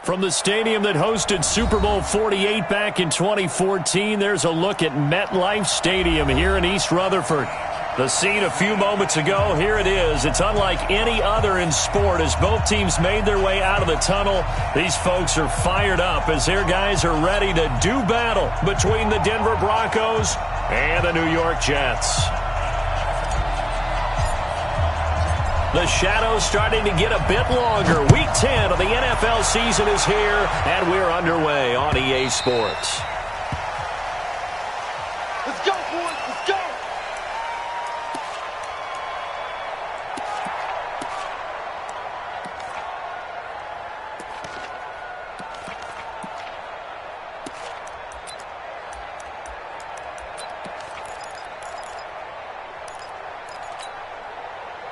From the stadium that hosted Super Bowl 48 back in 2014, there's a look at MetLife Stadium here in East Rutherford. The scene a few moments ago, here it is. It's unlike any other in sport as both teams made their way out of the tunnel. These folks are fired up as their guys are ready to do battle between the Denver Broncos and the New York Jets. The shadow's starting to get a bit longer. Week 10 of the NFL season is here, and we're underway on EA Sports. Let's go, boys. Let's go.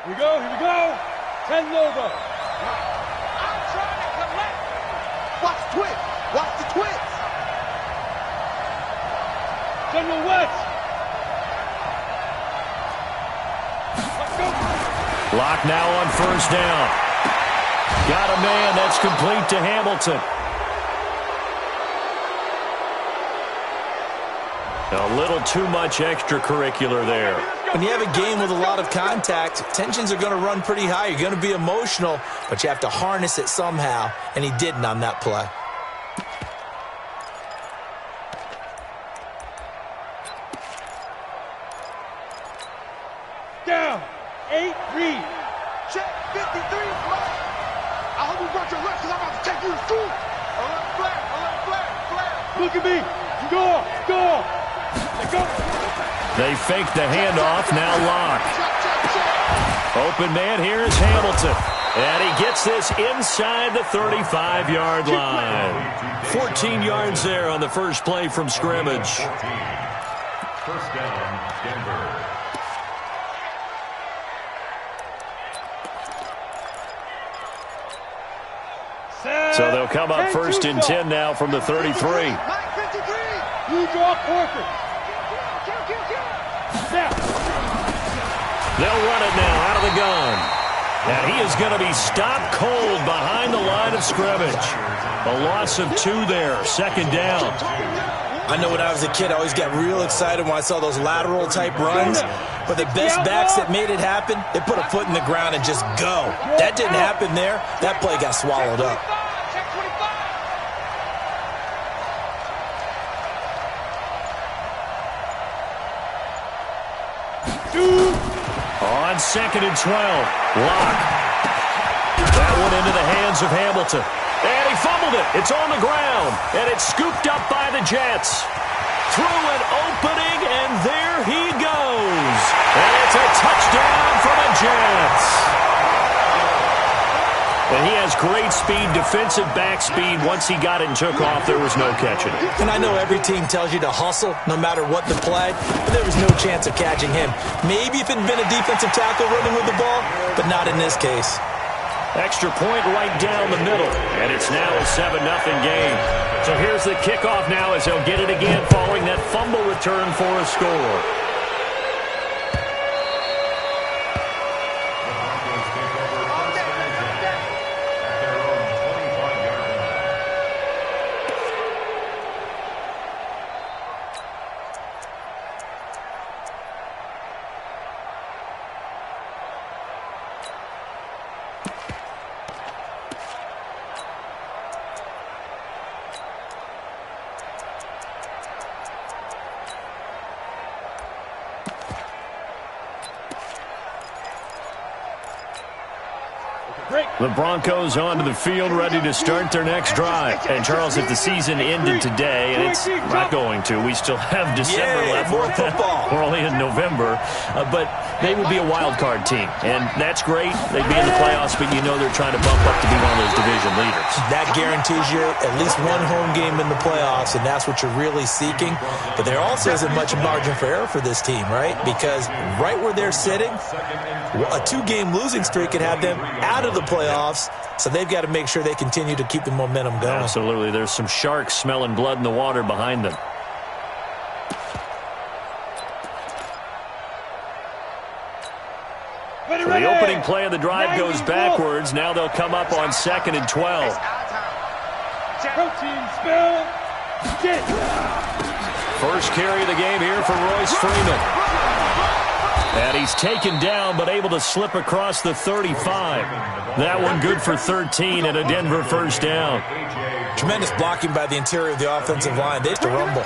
Here we go, here we go. 10 logo. I'm trying to collect. Watch the twist. Watch the twist. General West. Let's go. Lock now on first down. Got a man. That's complete to Hamilton. A little too much extracurricular there. When you have a game with a lot of contact, tensions are going to run pretty high. You're going to be emotional, but you have to harness it somehow, and he didn't on that play. Down. 8, read. Check 53, flag. I hope you brought your left because I'm about to take you to school. Alert flag, alert flag, flag. Look at me. Score, score. Let's go. They fake the handoff, now Lock. Open man, here's Hamilton. And he gets this inside the 35-yard line. 14 yards there on the first play from scrimmage. First down, Denver. So they'll come up first and 10 now from the 33. You draw Corker. They'll run it now out of the gun. And he is going to be stopped cold behind the line of scrimmage. A loss of 2 there, second down. I know when I was a kid, I always got real excited when I saw those lateral-type runs. But the best backs that made it happen, they put a foot in the ground and just go. That didn't happen there. That play got swallowed up. On second and 12, Lock. That one into the hands of Hamilton. And he fumbled it. It's on the ground. And it's scooped up by the Jets. Through an opening, and there he goes. And it's a touchdown for the Jets. And he has great speed, defensive back speed. Once he got it and took off, there was no catching it. And I know every team tells you to hustle no matter what the play, but there was no chance of catching him. Maybe if it had been a defensive tackle running with the ball, but not in this case. Extra point right down the middle, and it's now a 7-0 game. So here's the kickoff now as they'll get it again following that fumble return for a score. The Broncos onto the field, ready to start their next drive. And, Charles, if the season ended today, and it's not going to, we still have December left. More football. We're only in November. But they would be a wild card team. And that's great. They'd be in the playoffs, but you know they're trying to bump up to be one of those division leaders. That guarantees you at least one home game in the playoffs, and that's what you're really seeking. But there also isn't much margin for error for this team, right? Because right where they're sitting, a 2-game losing streak could have them out of the playoffs, so they've got to make sure they continue to keep the momentum going. Absolutely. There's some sharks smelling blood in the water behind them. So the opening play of the drive goes backwards. Now they'll come up on second and 12. Protein spill. Get. First carry of the game here for Royce Freeman. And he's taken down but able to slip across the 35. That one good for 13 and a Denver first down. Tremendous blocking by the interior of the offensive line. They have to rumble.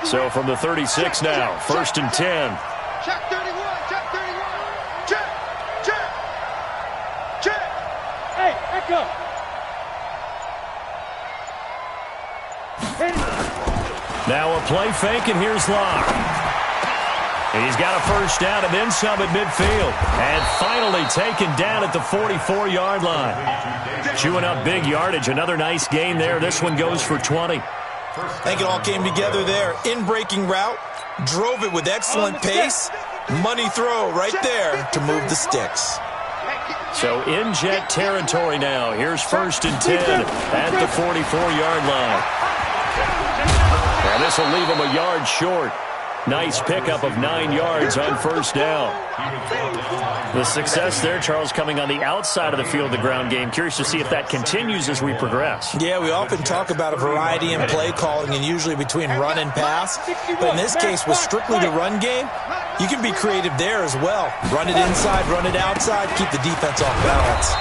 So from the 36 now, first and 10. Check 31. Check 31. Check. Check. Check. Hey, echo. Now a play fake, and here's Locke. He's got a first down and then some at midfield. And finally taken down at the 44-yard line. Chewing up big yardage. Another nice gain there. This one goes for 20. I think it all came together there. In-breaking route. Drove it with excellent pace. Money throw right there to move the sticks. So in jet territory now. Here's first and 10 at the 44-yard line. And this will leave him a yard short. Nice pickup of 9 yards on first down. The success there, Charles, coming on the outside of the field, the ground game. Curious to see if that continues as we progress. Yeah, we often talk about a variety in play calling and usually between run and pass. But in this case, with strictly the run game, you can be creative there as well. Run it inside, run it outside, keep the defense off balance.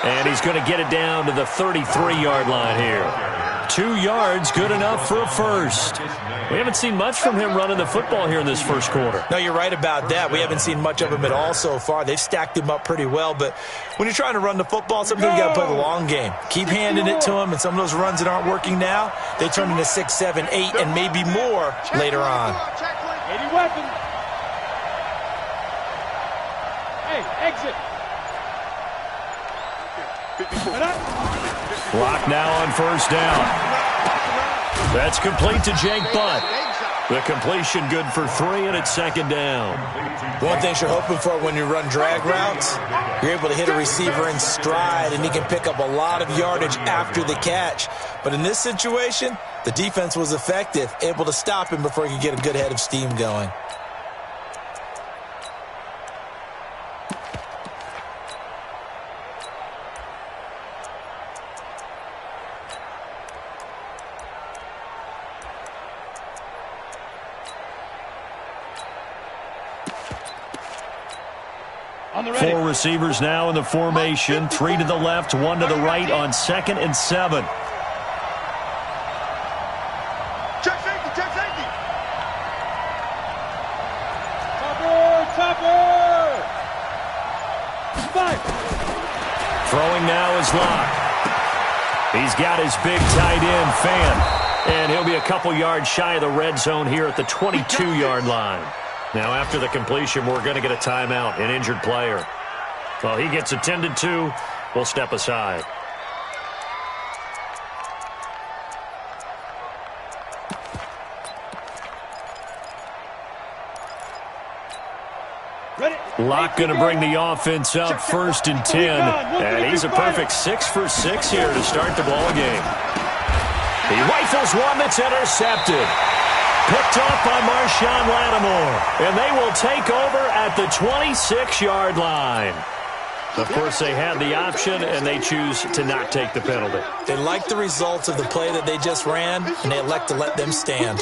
And he's going to get it down to the 33-yard line here. 2 yards, good enough for a first. We haven't seen much from him running the football here in this first quarter. No, you're right about that. We haven't seen much of him at all so far. They've stacked him up pretty well, but when you're trying to run the football, sometimes you got to play the long game. Keep handing it to him, and some of those runs that aren't working now, they turn into 6, 7, 8, and maybe more later on. 80 weapons. Hey, exit. Block now on first down. That's complete to Jake Butt. The completion good for 3, and it's second down. One thing you're hoping for when you run drag routes, you're able to hit a receiver in stride, and he can pick up a lot of yardage after the catch. But in this situation, the defense was effective, able to stop him before he could get a good head of steam going. Four receivers now in the formation. 3 to the left, 1 to the right on 2nd and 7. Check safety, check safety. Topper. 5. Throwing now is Locke. He's got his big tight end, Fan. And he'll be a couple yards shy of the red zone here at the 22-yard line. Now, after the completion, we're going to get a timeout, an injured player. Well, he gets attended to. We'll step aside. Locke going to bring the offense up, first and 10. And he's a perfect 6 for 6 here to start the ball game. He rifles one that's intercepted. Picked off by Marshawn Lattimore. And they will take over at the 26-yard line. Of course, they had the option, and they choose to not take the penalty. They like the results of the play that they just ran, and they elect to let them stand.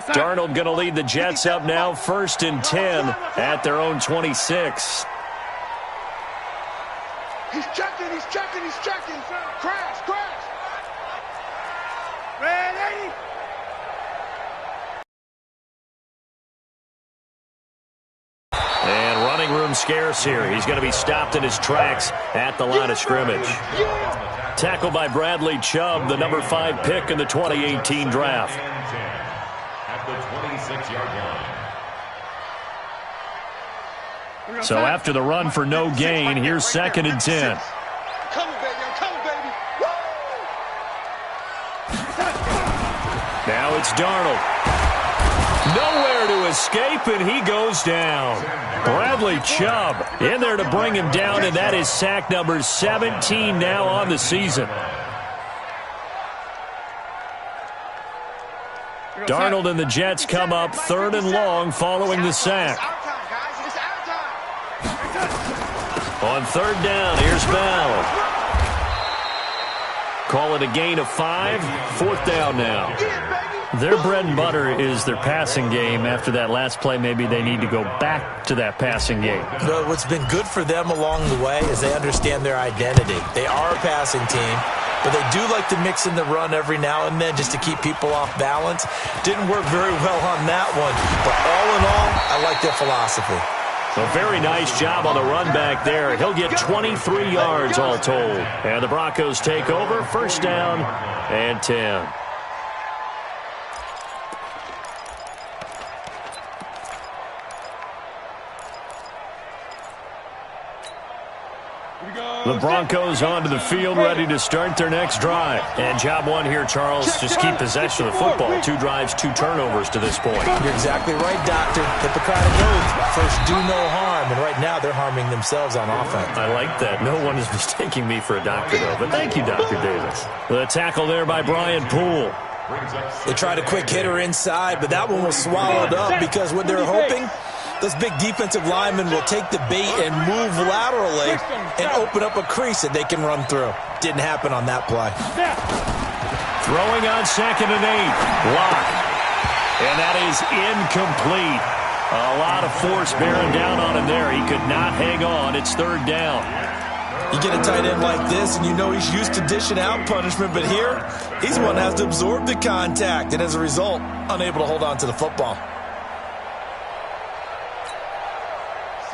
Darnold going to lead the Jets up now, first and 10 at their own 26. He's checking, he's checking, he's checking. Crash, crash. Ready? And running room scarce here. He's going to be stopped in his tracks at the line of scrimmage. Tackled by Bradley Chubb, the number 5 pick in the 2018 draft. At the 26-yard line. So after the run for no gain, here's second and 10. I'm coming, baby. I'm coming, baby. Now it's Darnold. Nowhere to escape, and he goes down. Bradley Chubb in there to bring him down, and that is sack number 17 now on the season. Darnold and the Jets come up 3rd and long following the sack. On third down, here's Bell. Call it a gain of 5. Fourth down now. Their bread and butter is their passing game. After that last play, maybe they need to go back to that passing game. Well, what's been good for them along the way is they understand their identity. They are a passing team, but they do like to mix in the run every now and then just to keep people off balance. Didn't work very well on that one, but all in all, I like their philosophy. A very nice job on the run back there. He'll get 23 yards all told. And the Broncos take over. First down and 10. The Broncos onto the field, ready to start their next drive. And job one here, Charles, just keep possession of the football. 2 drives, 2 turnovers to this point. You're exactly right, Doctor. Hippocratic oath. First, do no harm. And right now, they're harming themselves on offense. I like that. No one is mistaking me for a doctor, though. But thank you, Dr. Davis. The tackle there by Brian Poole. They tried a quick hitter inside, but that one was swallowed up because what they're hoping, those big defensive linemen will take the bait and move laterally and open up a crease that they can run through. Didn't happen on that play. Throwing on 2nd and 8. Block. And that is incomplete. A lot of force bearing down on him there. He could not hang on. It's 3rd down. You get a tight end like this, and you know he's used to dishing out punishment, but here, he's the one that has to absorb the contact, and as a result, unable to hold on to the football.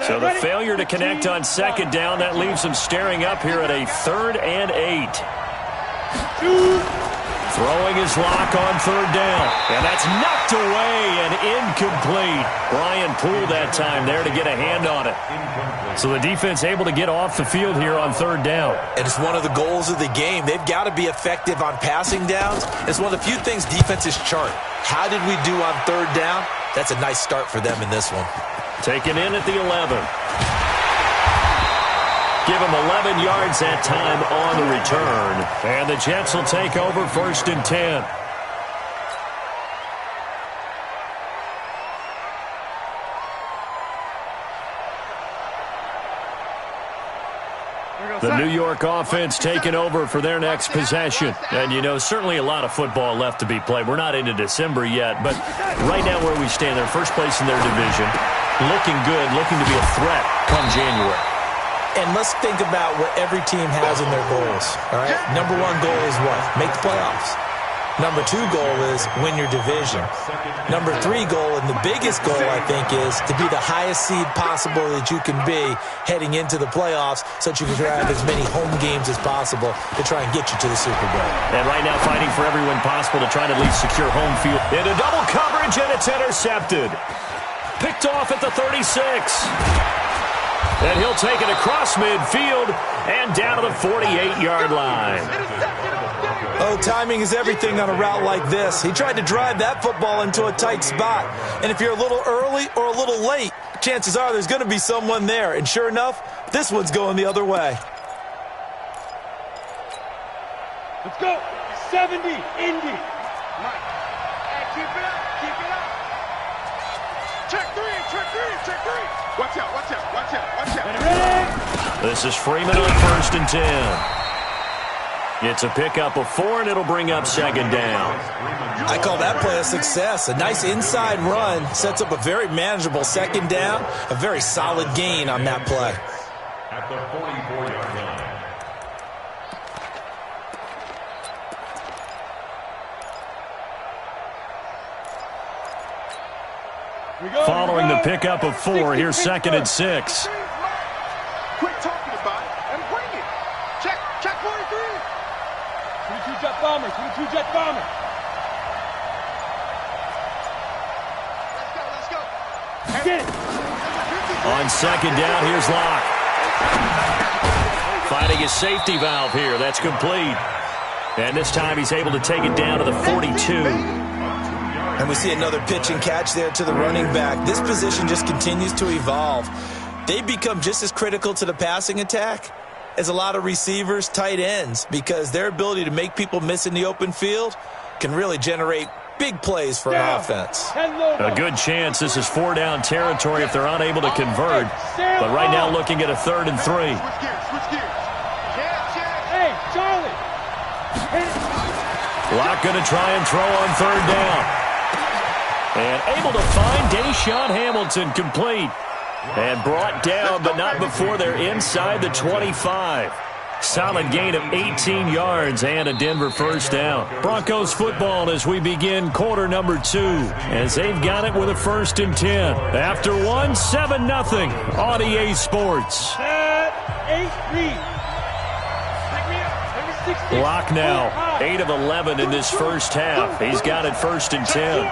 So the failure to connect on 2nd down, that leaves him staring up here at a 3rd and 8. Throwing his lock on 3rd down. And that's knocked away and incomplete. Brian Poole that time there to get a hand on it. So the defense able to get off the field here on 3rd down. And it's one of the goals of the game. They've got to be effective on passing downs. It's one of the few things defenses chart. How did we do on 3rd down? That's a nice start for them in this one. Taken in at the 11. Give him 11 yards that time on the return. And the Jets will take over 1st and 10. The New York offense taking over for their next possession. And, you know, certainly a lot of football left to be played. We're not into December yet, but right now where we stand, they're first place in their division. Looking good, looking to be a threat come January. And let's think about what every team has in their goals, all right? Number 1 goal is what? Make the playoffs. Number 2 goal is win your division. Number 3 goal, and the biggest goal, I think, is to be the highest seed possible that you can be heading into the playoffs so that you can have as many home games as possible to try and get you to the Super Bowl. And right now fighting for everyone possible to try to at least secure home field. Into double coverage, and it's intercepted. Picked off at the 36. And he'll take it across midfield and down to the 48-yard line. Oh, timing is everything on a route like this. He tried to drive that football into a tight spot. And if you're a little early or a little late, chances are there's going to be someone there. And sure enough, this one's going the other way. Let's go. 70, Indy. Mike. Hey, keep it up. Keep it up. Check 3, check 3, check 3. Watch out, watch out, watch out, watch out. Ready? This is Freeman on 1st and 10. It's a pickup of 4, and it'll bring up 2nd down. I call that play a success. A nice inside run sets up a very manageable 2nd down. A very solid gain on that play. At the 44-yard line. Following the pickup of 4, here's 2nd and 6. Quit talking about it and bring it. Check 43. 22 jet bombers, 22 jet bombers. Let's go. Get it. On 2nd down, here's Locke. Finding his safety valve here. That's complete. And this time he's able to take it down to the 42. And we see another pitch and catch there to the running back. This position just continues to evolve. They become just as critical to the passing attack as a lot of receivers, tight ends, because their ability to make people miss in the open field can really generate Big plays for an offense. A good chance this is 4-down territory if they're unable to convert. But right now looking at a 3rd and 3. Hey, Charlie. Locke going to try and throw on 3rd down. And able to find Deshaun Hamilton complete. And brought down, but not before they're inside the 25. Solid gain of 18 yards and a Denver 1st down. Broncos football as we begin quarter number 2. As they've got it with a 1st and 10. After 7-0 on EA Sports. 8-3. Locke now 8 of 11 in this first half. He's got it 1st and 10.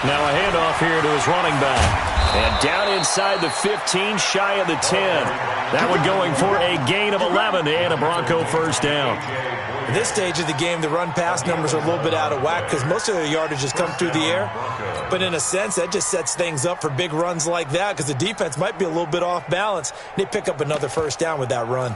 Now a handoff here to his running back. And down inside the 15, shy of the 10. That one going for a gain of 11 and a Bronco 1st down. At this stage of the game, the run-pass numbers are a little bit out of whack because most of their yardage has come through the air. But in a sense, that just sets things up for big runs like that because the defense might be a little bit off balance. They pick up another 1st down with that run.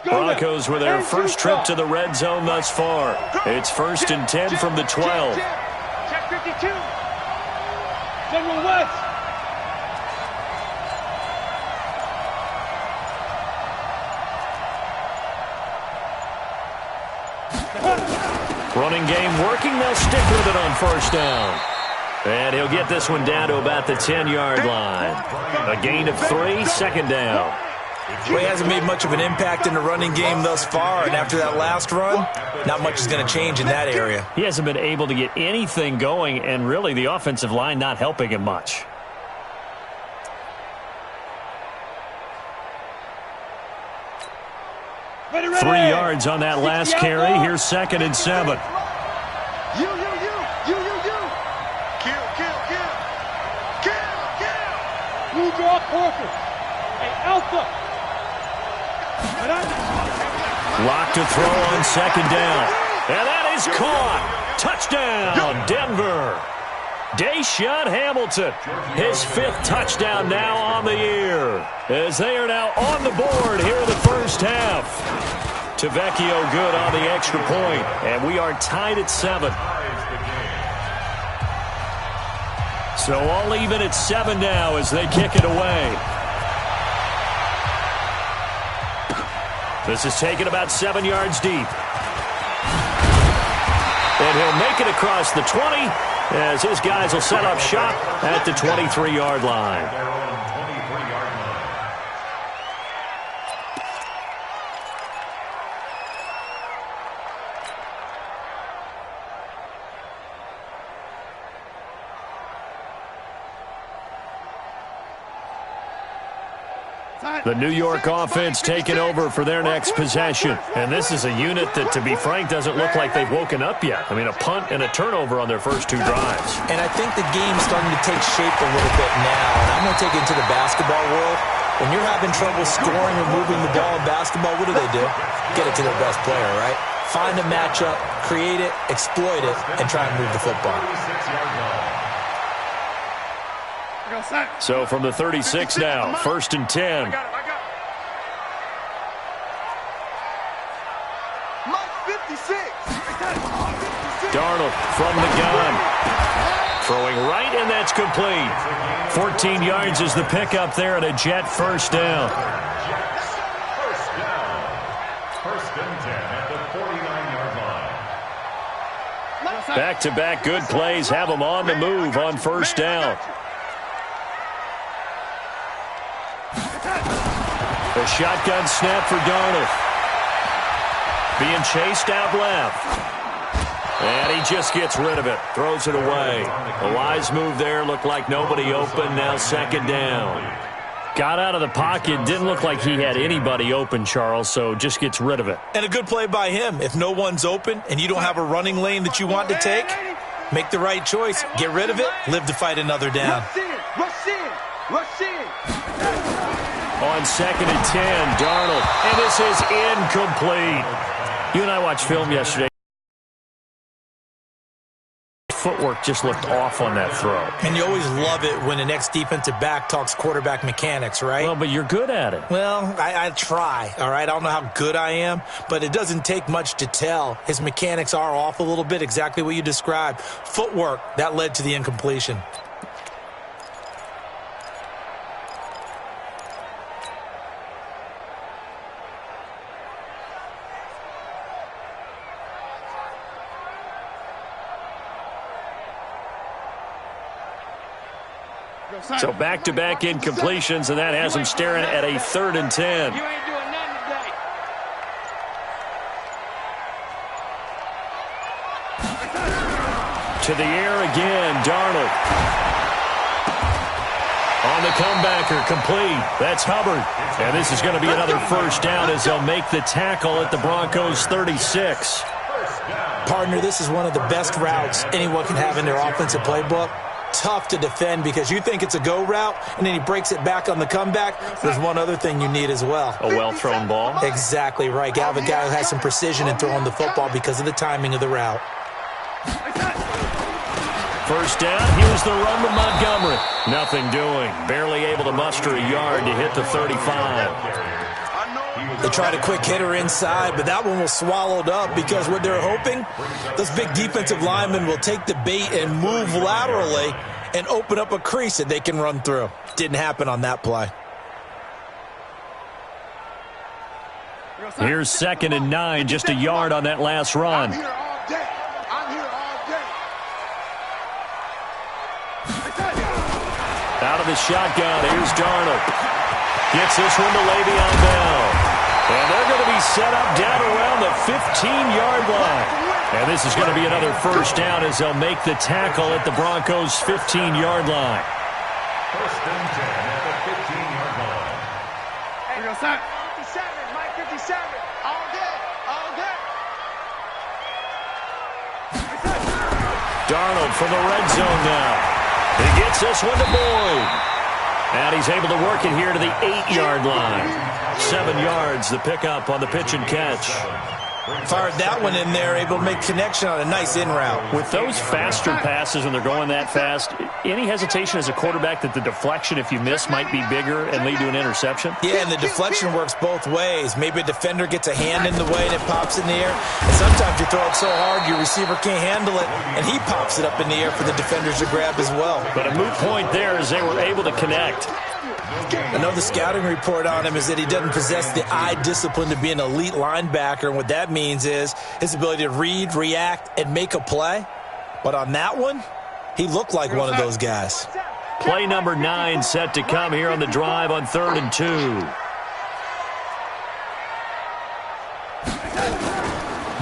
Broncos with their first trip to the red zone thus far. It's 1st and 10 from the 12. Check 52. General West. Running game working. They'll stick with it on 1st down. And he'll get this one down to about the 10-yard line. A gain of 3, 2nd down. Well, he hasn't made much of an impact in the running game thus far, and after that last run, not much is going to change in that area. He hasn't been able to get anything going, and really the offensive line not helping him much. Ready. 3 yards on that last carry. Here's 2nd and 7. You. Kill. Blue draw Corker. Hey, Alpha. Locke to throw on 2nd down. And that is caught. Touchdown, Denver. Deshaun Hamilton, his 5th touchdown now on the year. As they are now on the board here in the first half. Tavecchio good on the extra point. And we are tied at 7. So all even at 7 now as they kick it away. This is taken about 7 yards deep. And he'll make it across the 20 as his guys will set up shop at the 23-yard line. The New York offense taking over for their next possession. And this is a unit that, to be frank, doesn't look like they've woken up yet. I mean, a punt and a turnover on their first 2 drives. And I think the game's starting to take shape a little bit now. And I'm going to take it into the basketball world. When you're having trouble scoring or moving the ball in basketball, what do? Get it to their best player, right? Find a matchup, create it, exploit it, and try and move the football. So from the 36 now, 1st and 10. Darnold from the gun. Throwing right, and that's complete. 14 yards is the pickup there, and a Jet 1st down. First and 10 at the 49-yard line. Back-to-back good plays have them on the move on 1st down. A shotgun snap for Darnold. Being chased out left. And he just gets rid of it. Throws it away. A wise move there. Looked like nobody open. Now 2nd down. Got out of the pocket. Didn't look like he had anybody open, Charles, so just gets rid of it. And a good play by him. If no one's open and you don't have a running lane that you want to take, make the right choice. Get rid of it. Live to fight another down. Rush in. On 2nd and 10, Darnold. And this is incomplete. You and I watched film yesterday. footwork just looked off on that throw. And you always love it when the next defensive back talks quarterback mechanics, right? Well, but you're good at it. Well, I try, all right? I don't know how good I am, but it doesn't take much to tell. His mechanics are off a little bit, exactly what you described. Footwork, that led to the incompletion. So back-to-back incompletions, and that has him staring at a 3rd and 10. You ain't doing nothing today. To the air again, Darnold. On the comebacker, complete. That's Hubbard. And this is going to be another first down as they'll make the tackle at the Broncos' 36. Partner, this is one of the best routes anyone can have in their offensive playbook. Tough to defend because you think it's a go route, and then he breaks it back on the comeback. There's one other thing you need as well. A well-thrown ball? Exactly right. You have a guy who has some precision in throwing the football because of the timing of the route. First down, here's the run to Montgomery. Nothing doing. Barely able to muster a yard to hit the 35. They tried a quick hitter inside, but that one was swallowed up because what they're hoping, those big defensive linemen will take the bait and move laterally and open up a crease that they can run through. Didn't happen on that play. Here's 2nd and 9, just a yard on that last run. I'm here all day. I'm here all day. Out of the shotgun, here's Darnold. Gets this one to Le'Veon Bell. And they're going to be set up down around the 15-yard line. And this is going to be another first down as they'll make the tackle at the Broncos' 15-yard line. First and 10 at the 15-yard line. Hey, 57, Mike 57. All day. All day. Darnold from the red zone now. He gets this one to Boyd. And he's able to work it here to the 8-yard line. 7 yards, the pickup on the pitch and catch. Fired that one in there, able to make connection on a nice in route. With those faster passes when they're going that fast, any hesitation as a quarterback that the deflection, if you miss, might be bigger and lead to an interception? Yeah, and the deflection works both ways. Maybe a defender gets a hand in the way and it pops in the air. And sometimes you throw it so hard your receiver can't handle it, and he pops it up in the air for the defenders to grab as well. But a moot point there as they were able to connect. I know the scouting report on him is that he doesn't possess the eye discipline to be an elite linebacker, and what that means is his ability to read, react, and make a play. But on that one, he looked like one of those guys. Play number 9 set to come here on the drive on 3rd and 2.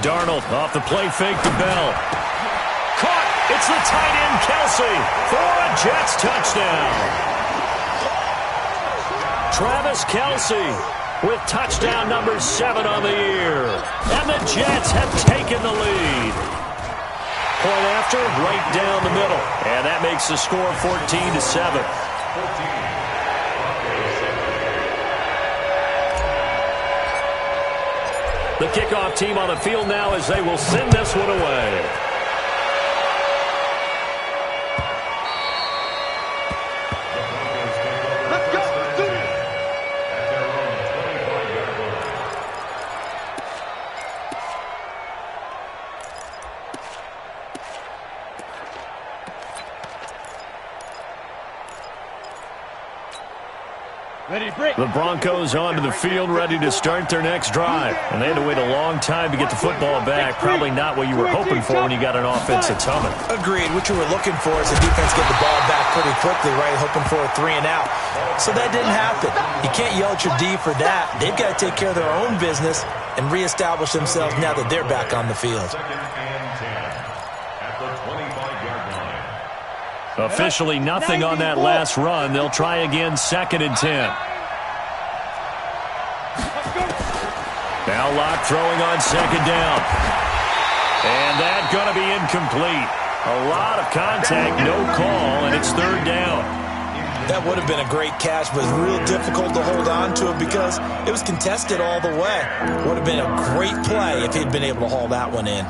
Darnold off the play fake to Bell. Caught! It's the tight end Kelsey for a Jets touchdown. Travis Kelsey with touchdown number 7 on the year. And the Jets have taken the lead. Point after, right down the middle. And that makes the score 14-7. The kickoff team on the field now as they will send this one away. The Broncos onto the field, ready to start their next drive. And they had to wait a long time to get the football back. Probably not what you were hoping for when you got an offense that's humming. Agreed. What you were looking for is the defense get the ball back pretty quickly, right? Hoping for a 3 and out. So that didn't happen. You can't yell at your D for that. They've got to take care of their own business and reestablish themselves now that they're back on the field. 2nd and 10 at the 25-yard line. Officially nothing on that last run. They'll try again 2nd and 10. Now Locke throwing on 2nd down. And that's going to be incomplete. A lot of contact, no call, and it's 3rd down. That would have been a great catch, but it's real difficult to hold on to it because it was contested all the way. Would have been a great play if he'd been able to haul that one in.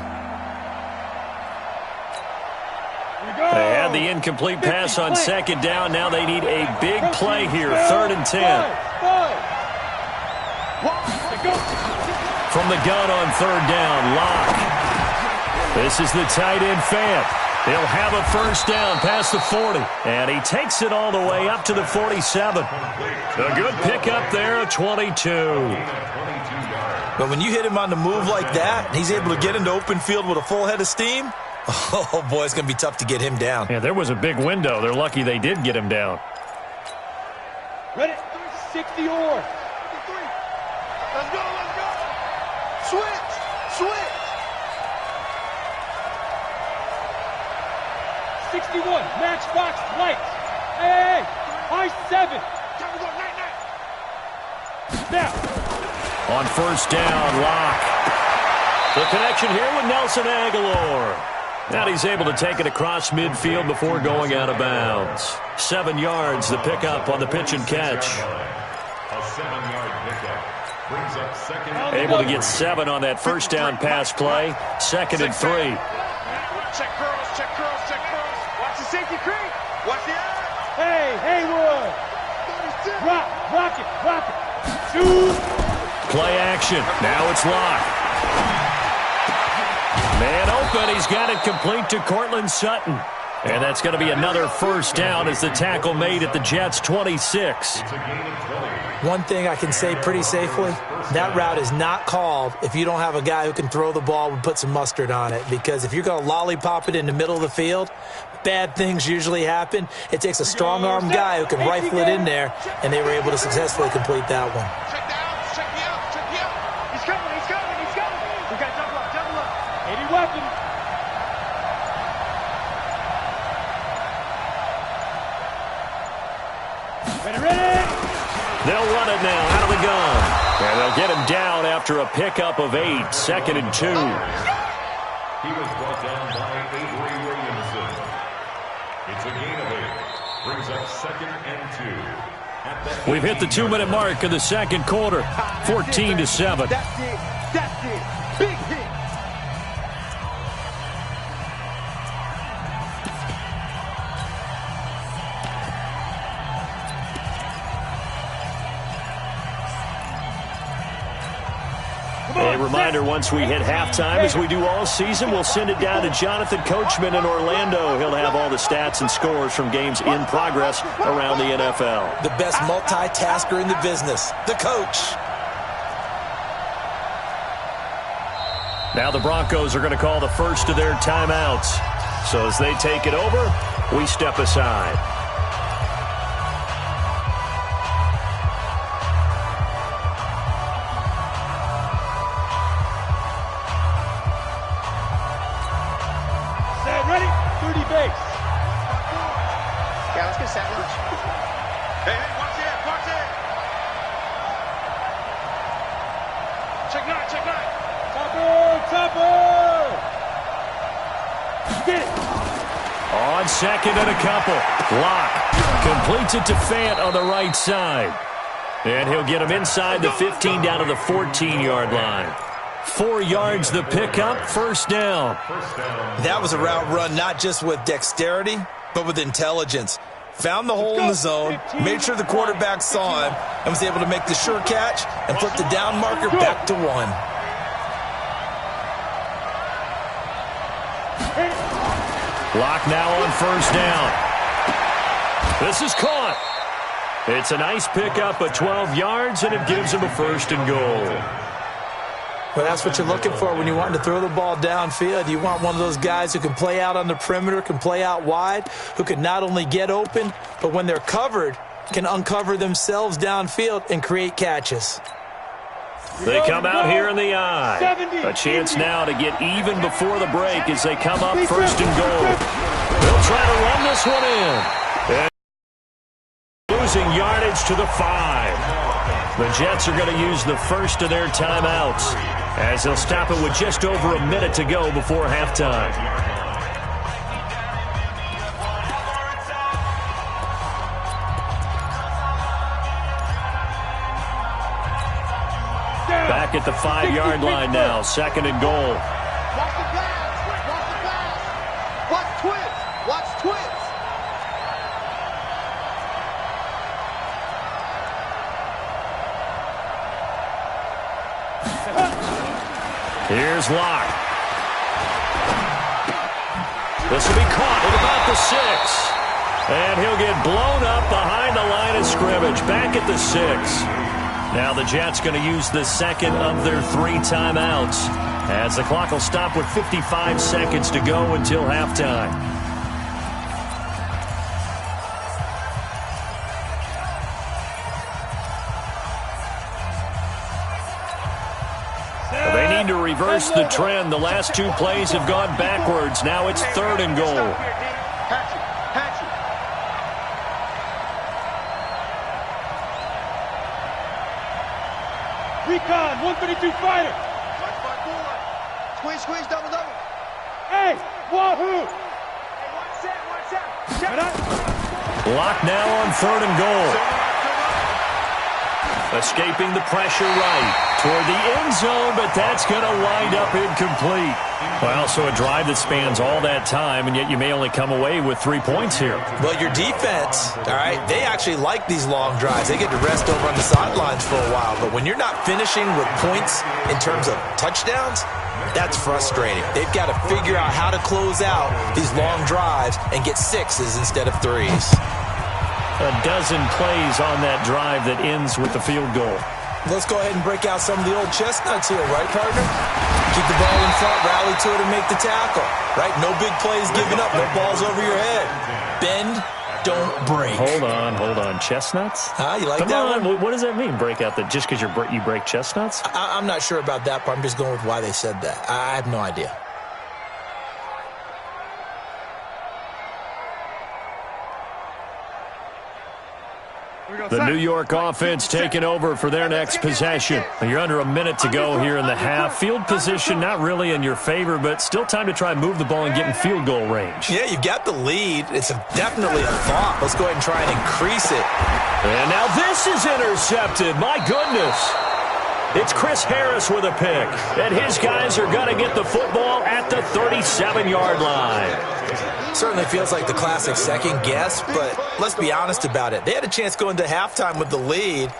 the incomplete pass on second down. Now they need a big play here. 3rd and 10. From the gun on 3rd down, Locke. This is the tight end, Fant. He'll have a first down past the 40. And he takes it all the way up to the 47. A good pickup there, 22. But when you hit him on the move like that, he's able to get into open field with a full head of steam, oh, boy, it's going to be tough to get him down. Yeah, there was a big window. They're lucky they did get him down. Ready? 60 or. 53. Let's go, let's go. Switch, switch. 61, matchbox lights. Hey, high 7. Time to go, night. Now. On first down, Locke. The connection here with Nelson Aguilar. Now he's able to take it across midfield before going out of bounds. 7 yards, the pickup on the pitch and catch. A 7-yard pickup brings up second. Able to get 7 on that first down pass play. 2nd and 3. Check curls, check curls, check curls. Watch the safety creep. Watch the eye. Hey, Haywood. Rock it, rock it. Shoot. Play action. Now it's Locke. Man open. He's got it complete to Cortland Sutton. And that's going to be another first down as the tackle made at the Jets' 26. One thing I can say pretty safely, that route is not called if you don't have a guy who can throw the ball and put some mustard on it. Because if you're going to lollipop it in the middle of the field, bad things usually happen. It takes a strong-arm guy who can rifle it in there, and they were able to successfully complete that one. Check down, check me out, check me out. He's coming, he's coming, he's coming. We got double up, double up. 80 weapons. Ready. They'll run it now out of the gun. And they'll get him down after a pickup of 8. 2nd and 2. He was brought down by Avery Williamson. It's a gain of 8. Brings up 2nd and 2. We've hit the 2-minute mark of the second quarter. 14-7. That's it. That's it. Big hit. A reminder, once we hit halftime, as we do all season, we'll send it down to Jonathan Coachman in Orlando. He'll have all the stats and scores from games in progress around the NFL. The best multitasker in the business, the coach. Now the Broncos are going to call the first of their timeouts. So as they take it over, we step aside. On 2nd and a couple. Locke completes it to Fant on the right side. And he'll get him inside the 15 down to the 14-yard line. 4 yards the pickup, first down. That was a route run not just with dexterity, but with intelligence. Found the hole in the zone, made sure the quarterback saw him, and was able to make the sure catch and flip the down marker back to 1. Locke now on first down. This is caught. It's a nice pickup of 12 yards, and it gives him a first and goal. Well, that's what you're looking for when you want to throw the ball downfield. You want one of those guys who can play out on the perimeter, can play out wide, who can not only get open, but when they're covered, can uncover themselves downfield and create catches. They come out here in the eye. A chance now to get even before the break as they come up first and goal. They'll try to run this one in. And losing yardage to the 5. The Jets are going to use the first of their timeouts as they'll stop it with just over a minute to go before halftime. Back at the 5-yard line now, 2nd and goal. Watch the pass. Watch the pass. Watch twist. Watch twist. Here's Locke. This will be caught at about the 6. And he'll get blown up behind the line of scrimmage. Back at the 6. Now the Jets going to use the second of their 3 timeouts, as the clock will stop with 55 seconds to go until halftime. They need to reverse the trend. The last 2 plays have gone backwards. Now it's 3rd and goal. Recon, 152 fighter. Squeeze, double. Hey, wahoo! Hey, watch out. Lock now on 3rd and goal. Escaping the pressure right toward the end zone, but that's going to wind up incomplete. Well, so a drive that spans all that time, and yet you may only come away with 3 points here. Well, your defense, all right, they actually like these long drives. They get to rest over on the sidelines for a while, but when you're not finishing with points in terms of touchdowns, that's frustrating. They've got to figure out how to close out these long drives and get 6s instead of 3s. A dozen plays on that drive that ends with the field goal. Let's go ahead and break out some of the old chestnuts here, right, partner? Keep the ball in front, rally to it, and make the tackle, right? No big plays giving up, no balls over your head. Bend, don't break. Hold on. Chestnuts? You like Come that on. one? What does that mean, break out that just because you break chestnuts? I'm not sure about that part. I'm just going with why they said that. I have no idea. The New York offense taking over for their next possession. You're under a minute to go here in the half. Field position not really in your favor, but still time to try and move the ball and get in field goal range. Yeah, you've got the lead. It's definitely a thought. Let's go ahead and try and increase it. And now this is intercepted. My goodness. It's Chris Harris with a pick. And his guys are going to get the football at the 37-yard line. Certainly feels like the classic second guess, but let's be honest about it. They had a chance going to halftime with the lead.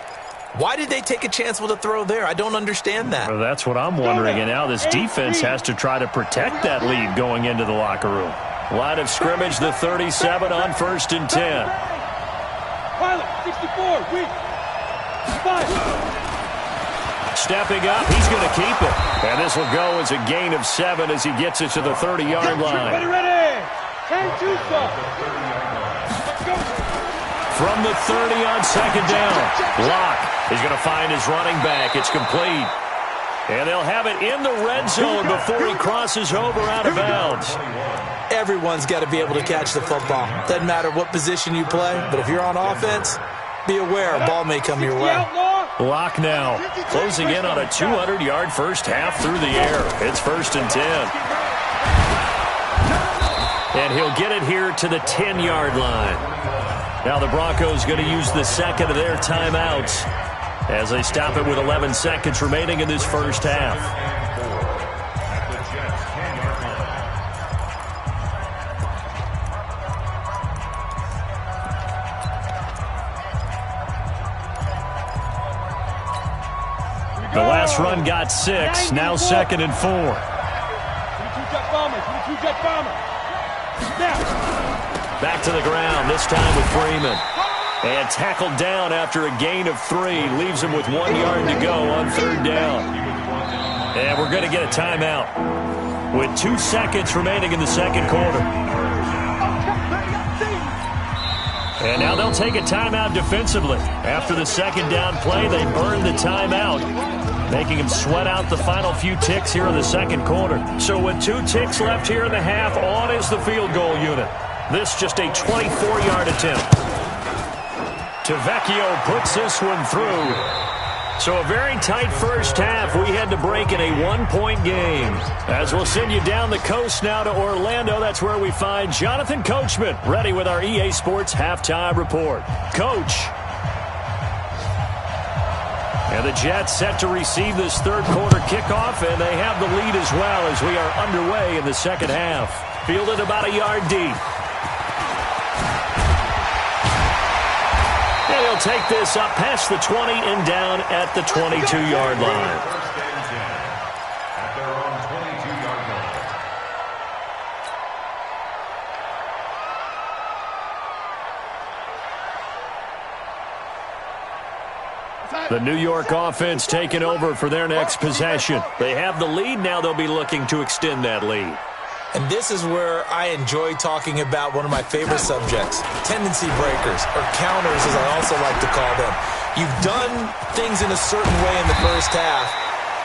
Why did they take a chance with a throw there? I don't understand that. Well, that's what I'm wondering. And now this defense has to try to protect that lead going into the locker room. Line of scrimmage, the 37 on 1st and 10. Pilot, 64, weak. 5. Stepping up, he's going to keep it. And this will go as a gain of 7 as he gets it to the 30-yard line. Ready. Can't do so. From the 30 on 2nd down, Locke is going to find his running back. It's complete. And they'll have it in the red zone before he crosses over out of bounds. Everyone's got to be able to catch the football. Doesn't matter what position you play, but if you're on offense, be aware a ball may come your way. Locke now closing in on a 200-yard first half through the air. It's 1st and 10. And he'll get it here to the 10-yard line. Now the Broncos going to use the second of their timeouts as they stop it with 11 seconds remaining in this first half. The last run got 6. Now 2nd and 4. 22-jet bomber. 22-jet bomber. Back to the ground, this time with Freeman. And tackled down after a gain of 3. Leaves him with 1 yard to go on 3rd down. And we're going to get a timeout with 2 seconds remaining in the second quarter. And now they'll take a timeout defensively. After the second down play, they burn the timeout, making him sweat out the final few ticks here in the second quarter. So with 2 ticks left here in the half, on is the field goal unit. This just a 24-yard attempt. Tavecchio puts this one through. So a very tight first half. We had to break in a 1-point game. As we'll send you down the coast now to Orlando, that's where we find Jonathan Coachman, ready with our EA Sports halftime report. Coach. And the Jets set to receive this third quarter kickoff, and they have the lead as well as we are underway in the second half. Fielded about a yard deep. And he'll take this up past the 20 and down at the 22-yard line. The New York offense taking over for their next possession. They have the lead. Now they'll be looking to extend that lead. And this is where I enjoy talking about one of my favorite subjects, tendency breakers, or counters as I also like to call them. You've done things in a certain way in the first half,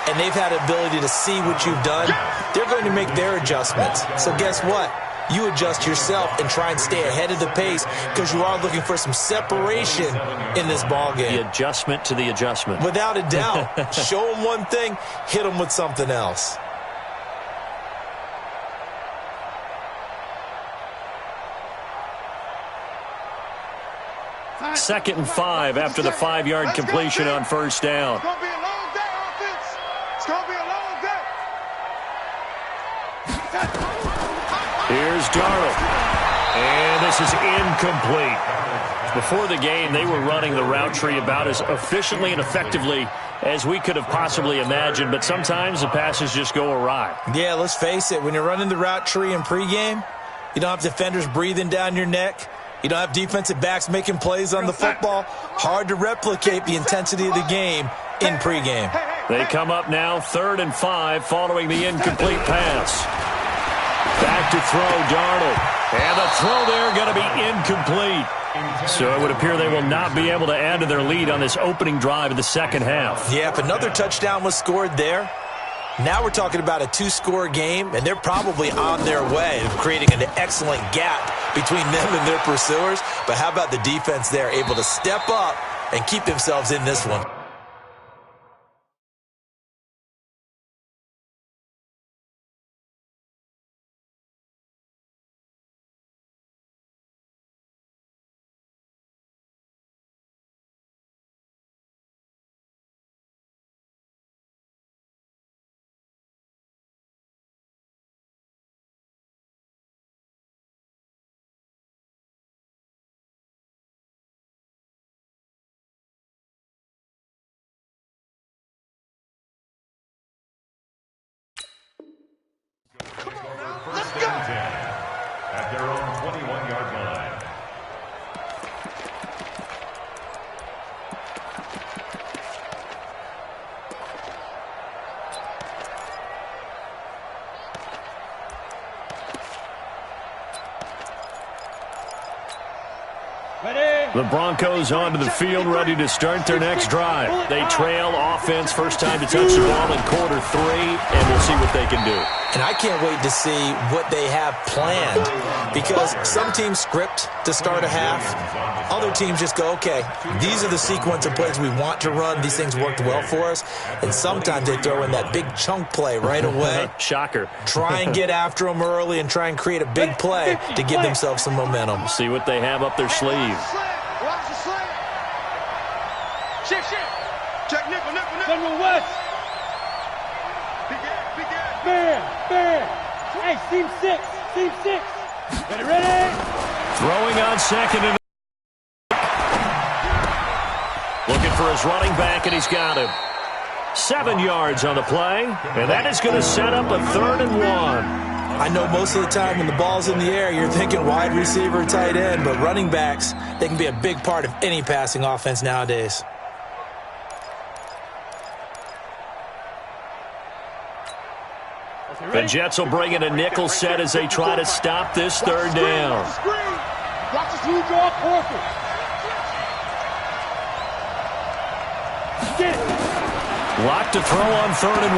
and they've had the ability to see what you've done. They're going to make their adjustments. So guess what? You adjust yourself and try and stay ahead of the pace because you are looking for some separation in this ball game. The adjustment to the adjustment. Without a doubt. Show them one thing, hit them with something else. Second and 5 after the 5-yard completion on first down. It's going to be a long day, offense. It's going to be a long day. Here's Darnold. And this is incomplete. Before the game, they were running the route tree about as efficiently and effectively as we could have possibly imagined, but sometimes the passes just go awry. Yeah, let's face it. When you're running the route tree in pregame, you don't have defenders breathing down your neck. You don't have defensive backs making plays on the football. Hard to replicate the intensity of the game in pregame. They come up now 3rd and 5 following the incomplete pass. Back to throw, Darnold. And the throw there going to be incomplete. So it would appear they will not be able to add to their lead on this opening drive of the second half. Yeah, if another touchdown was scored there, now we're talking about a 2-score game, and they're probably on their way of creating an excellent gap between them and their pursuers. But how about the defense there, able to step up and keep themselves in this one? First and 10 at their own 21-yard line. The Broncos onto the field, ready to start their next drive. They trail offense, first time to touch the ball in quarter 3, and we'll see what they can do. And I can't wait to see what they have planned, because some teams script to start a half. Other teams just go, okay, these are the sequence of plays we want to run. These things worked well for us. And sometimes they throw in that big chunk play right away. Shocker. Try and get after them early and try and create a big play to give themselves some momentum. See what they have up their sleeve. Watch the slant. Shift. Check nickel. General West. Big end. Man. Hey, seam 6. Ready? Throwing on second and looking for his running back, and he's got him. 7 yards on the play, and that is going to set up a 3rd and 1. I know most of the time when the ball's in the air, you're thinking wide receiver, tight end, but running backs, they can be a big part of any passing offense nowadays. The Jets will bring in a nickel set as they try to stop this 3rd down. Watch the screw draw Corker. Get it. Locked to throw on 3rd and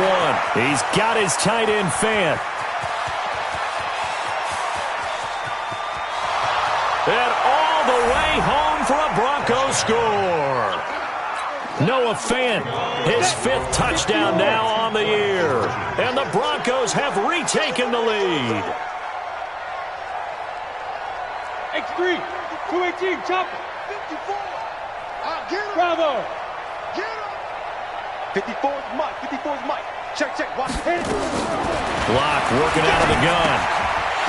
1. He's got his tight end Fant. And all the way home for a Broncos score. Noah Fant, his 5th touchdown now on the year. And the Broncos have retaken the lead. X3, 218, chopper. 54. Get him. Bravo. Get him. 54 is Mike. Check. Watch it. Block working out of the gun.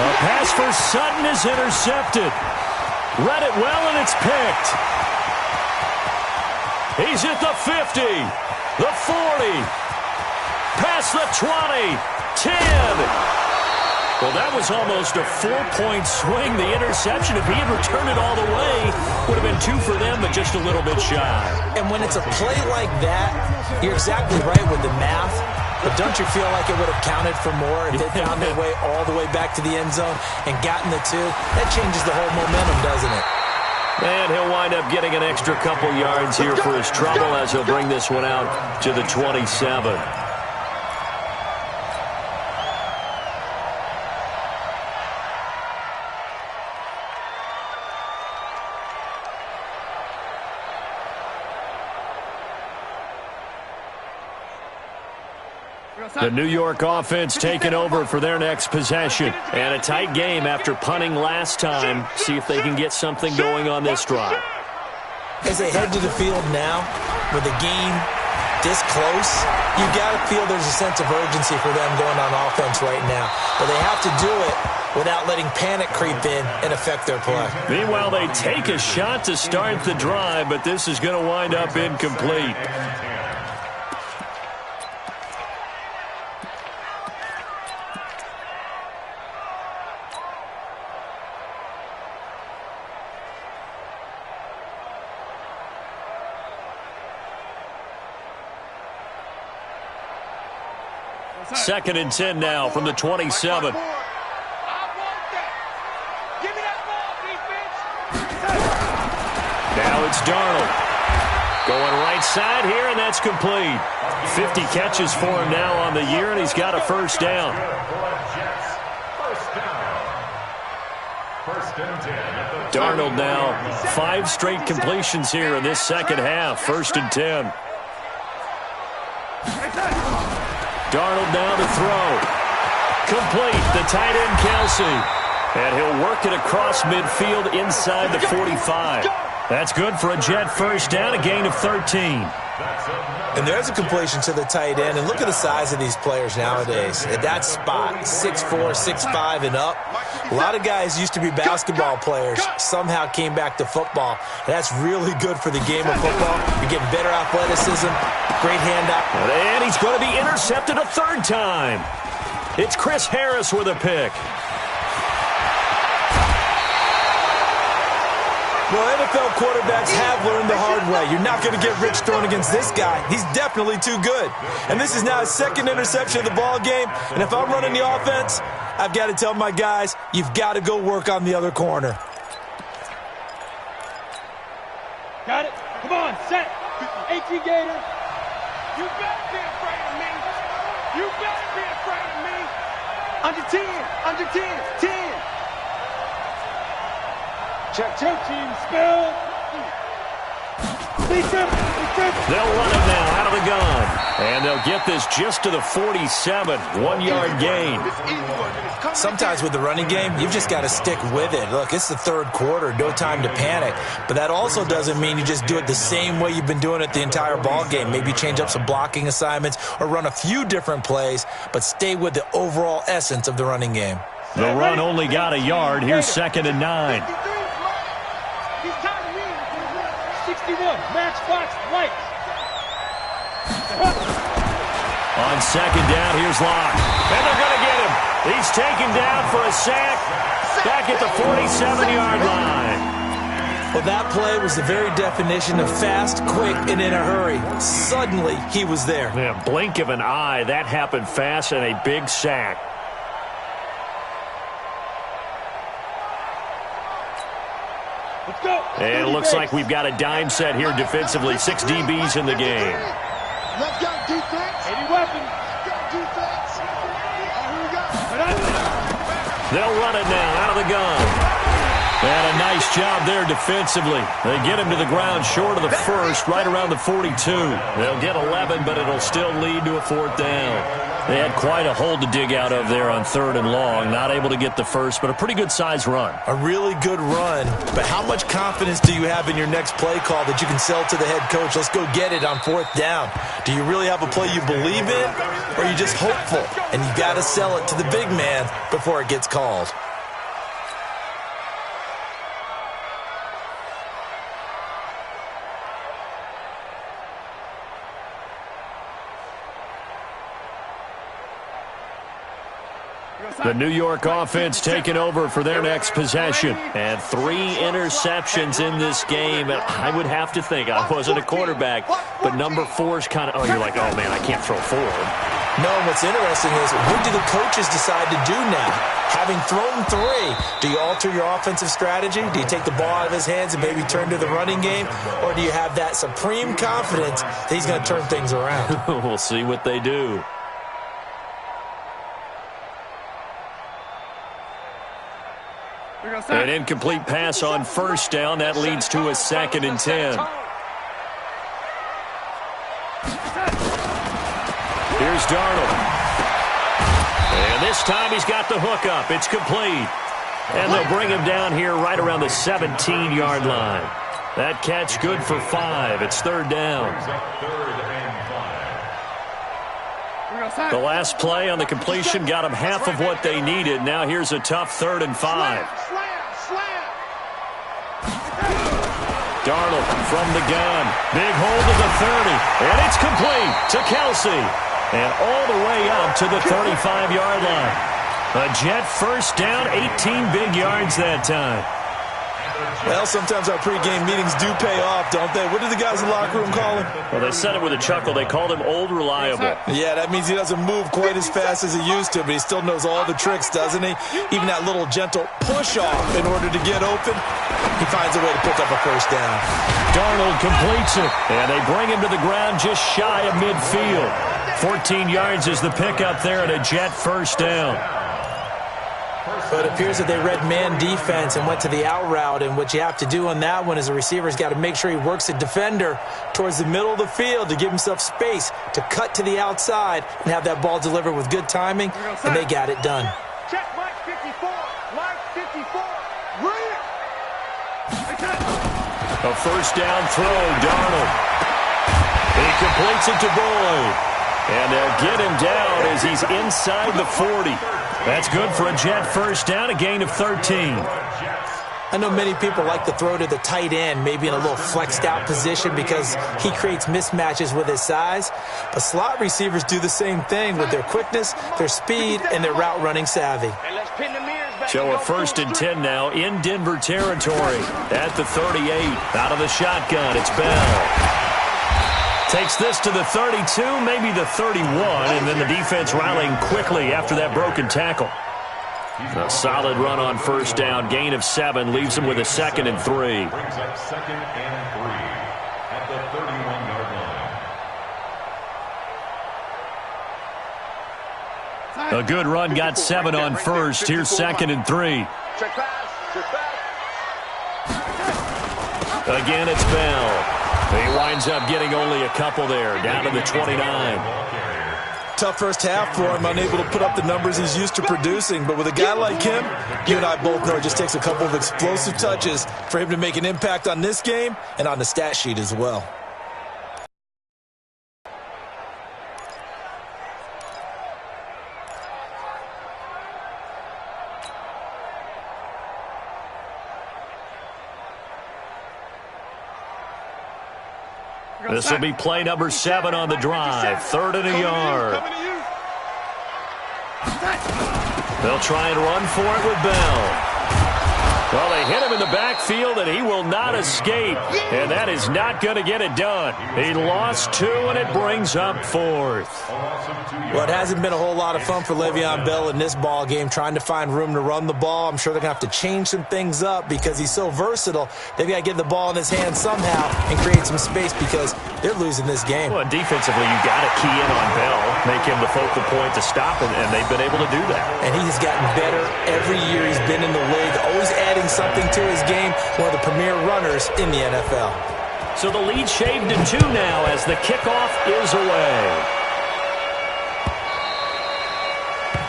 A pass for Sutton is intercepted. Read it well, and it's picked. He's at the 50, the 40, past the 20, 10. Well, that was almost a 4-point swing. The interception, if he had returned it all the way, would have been 2 for them, but just a little bit shy. And when it's a play like that, you're exactly right with the math. But don't you feel like it would have counted for more if they found their way all the way back to the end zone and gotten the 2? That changes the whole momentum, doesn't it? And he'll wind up getting an extra couple yards here for his trouble as he'll bring this one out to the 27. The New York offense taking over for their next possession. And a tight game after punting last time. See if they can get something going on this drive. As they head to the field now, with the game this close, you got to feel there's a sense of urgency for them going on offense right now. But they have to do it without letting panic creep in and affect their play. Meanwhile, they take a shot to start the drive, but this is going to wind up incomplete. Second and 10 now from the 27. Now it's Darnold. Going right side here, and that's complete. 50 catches for him now on the year, and he's got a first down. Darnold now 5 straight completions here in this second half. First and 10. Darnold now to throw. Complete. The tight end, Kelsey. And he'll work it across midfield inside the 45. That's good for a Jet first down, a gain of 13. And there's a completion to the tight end. And look at the size of these players nowadays. At that spot, 6'4", 6'5", and up. A lot of guys used to be basketball players, somehow came back to football. And that's really good for the game of football. You're getting better athleticism, great handout. And he's going to be intercepted a third time. It's Chris Harris with a pick. Well, NFL quarterbacks have learned the hard way. You're not going to get rich throwing against this guy. He's definitely too good. And this is now his second interception of the ball game. And if I'm running the offense, I've got to tell my guys, you've got to go work on the other corner. Got it. Come on, set. 18 Gator. You better be afraid of me. You better be afraid of me. Under 10. Under 10. 10. Check, team, spell. They'll run it now out of the gun. And they'll get this just to the 47. 1-yard gain. Sometimes with the running game, you've just got to stick with it. Look, it's the third quarter, no time to panic. But that also doesn't mean you just do it the same way you've been doing it the entire ball game. Maybe change up some blocking assignments or run a few different plays, but stay with the overall essence of the running game. The run only got a yard. Here's 2nd and 9. 61, match box, right. On 2nd down, here's Locke. And they're going to get him. He's taken down for a sack back at the 47-yard line. Well, that play was the very definition of fast, quick, and in a hurry. Suddenly, he was there. Yeah, blink of an eye. That happened fast and a big sack. Let's go. And it looks like we've got a dime set here defensively. 6 DBs in the game. Let's go defense. 80 weapons. Let's go defense. Here we go. They'll run it now out of the gun. And a nice job there defensively. They get him to the ground short of the first, right around the 42. They'll get 11, but it'll still lead to a 4th down. They had quite a hole to dig out of there on 3rd and long. Not able to get the first, but a pretty good-sized run. A really good run, but how much confidence do you have in your next play call that you can sell to the head coach? Let's go get it on 4th down. Do you really have a play you believe in, or are you just hopeful? And you got to sell it to the big man before it gets called. The New York offense taking over for their next possession. And 3 interceptions in this game. And I would have to think, I wasn't a quarterback, but number 4's kind of, you're like, oh, man, I can't throw forward. No, what's interesting is what do the coaches decide to do now? Having thrown 3, do you alter your offensive strategy? Do you take the ball out of his hands and maybe turn to the running game? Or do you have that supreme confidence that he's going to turn things around? We'll see what they do. An incomplete pass on first down. That leads to a 2nd and 10. Here's Darnold. And this time he's got the hook up. It's complete. And they'll bring him down here right around the 17-yard line. That catch good for 5. It's 3rd down. The last play on the completion got them half of what they needed. Now here's a tough 3rd and 5. Darnold from the gun. Big hold of the 30. And it's complete to Chise. And all the way up to the 35-yard line. A Jet first down, 18 big yards that time. Well, sometimes our pregame meetings do pay off, don't they? What do the guys in the locker room call him? Well, they said it with a chuckle. They called him Old Reliable. Yeah, that means he doesn't move quite as fast as he used to, but he still knows all the tricks, doesn't he? Even that little gentle push-off in order to get open, he finds a way to pick up a first down. Darnold completes it, and they bring him to the ground just shy of midfield. 14 yards is the pickup there and a Jet first down. So it appears that they read man defense and went to the out route, and what you have to do on that one is the receiver's got to make sure he works the defender towards the middle of the field to give himself space to cut to the outside and have that ball delivered with good timing, and they got it done. Check Mike 54. Mike 54. Read. A first down throw, Darnold. He completes it to Boyd. And they'll get him down as he's inside the 40. That's good for a Jet first down, a gain of 13. I know many people like to throw to the tight end, maybe in a little flexed out position because he creates mismatches with his size. But slot receivers do the same thing with their quickness, their speed, and their route running savvy. So a 1st and 10 now in Denver territory at the 38. Out of the shotgun, it's Bell. Takes this to the 32, maybe the 31, and then the defense rallying quickly after that broken tackle. A solid run on first down, gain of 7, leaves him with a 2nd and 3. Brings up 2nd and 3 at the 31-yard line. A good run, got 7 on first. Here's 2nd and 3. Check pass. Check pass. Again, it's Bell. He winds up getting only a couple there, down to the 29. Tough first half for him, unable to put up the numbers he's used to producing. But with a guy like him, you and I both know it just takes a couple of explosive touches for him to make an impact on this game and on the stat sheet as well. This will be play number 7 on the drive. 3rd and a yard. They'll try and run for it with Bell. Well, they hit him in the backfield, and he will not escape. And that is not going to get it done. He lost 2, and it brings up 4th. Well, it hasn't been a whole lot of fun for Le'Veon Bell in this ball game, trying to find room to run the ball. I'm sure they're going to have to change some things up because he's so versatile. They've got to get the ball in his hands somehow and create some space because they're losing this game. Well, defensively, you've got to key in on Bell, make him the focal point to stop him, and they've been able to do that. And he has gotten better every year he's been in the league, always adding something to his game, one of the premier runners in the NFL. So the lead shaved to 2 now as the kickoff is away.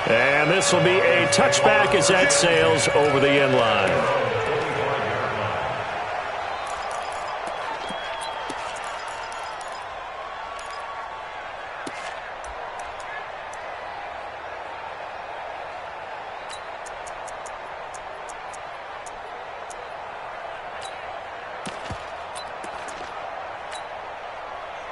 And this will be a touchback as that sails over the end line.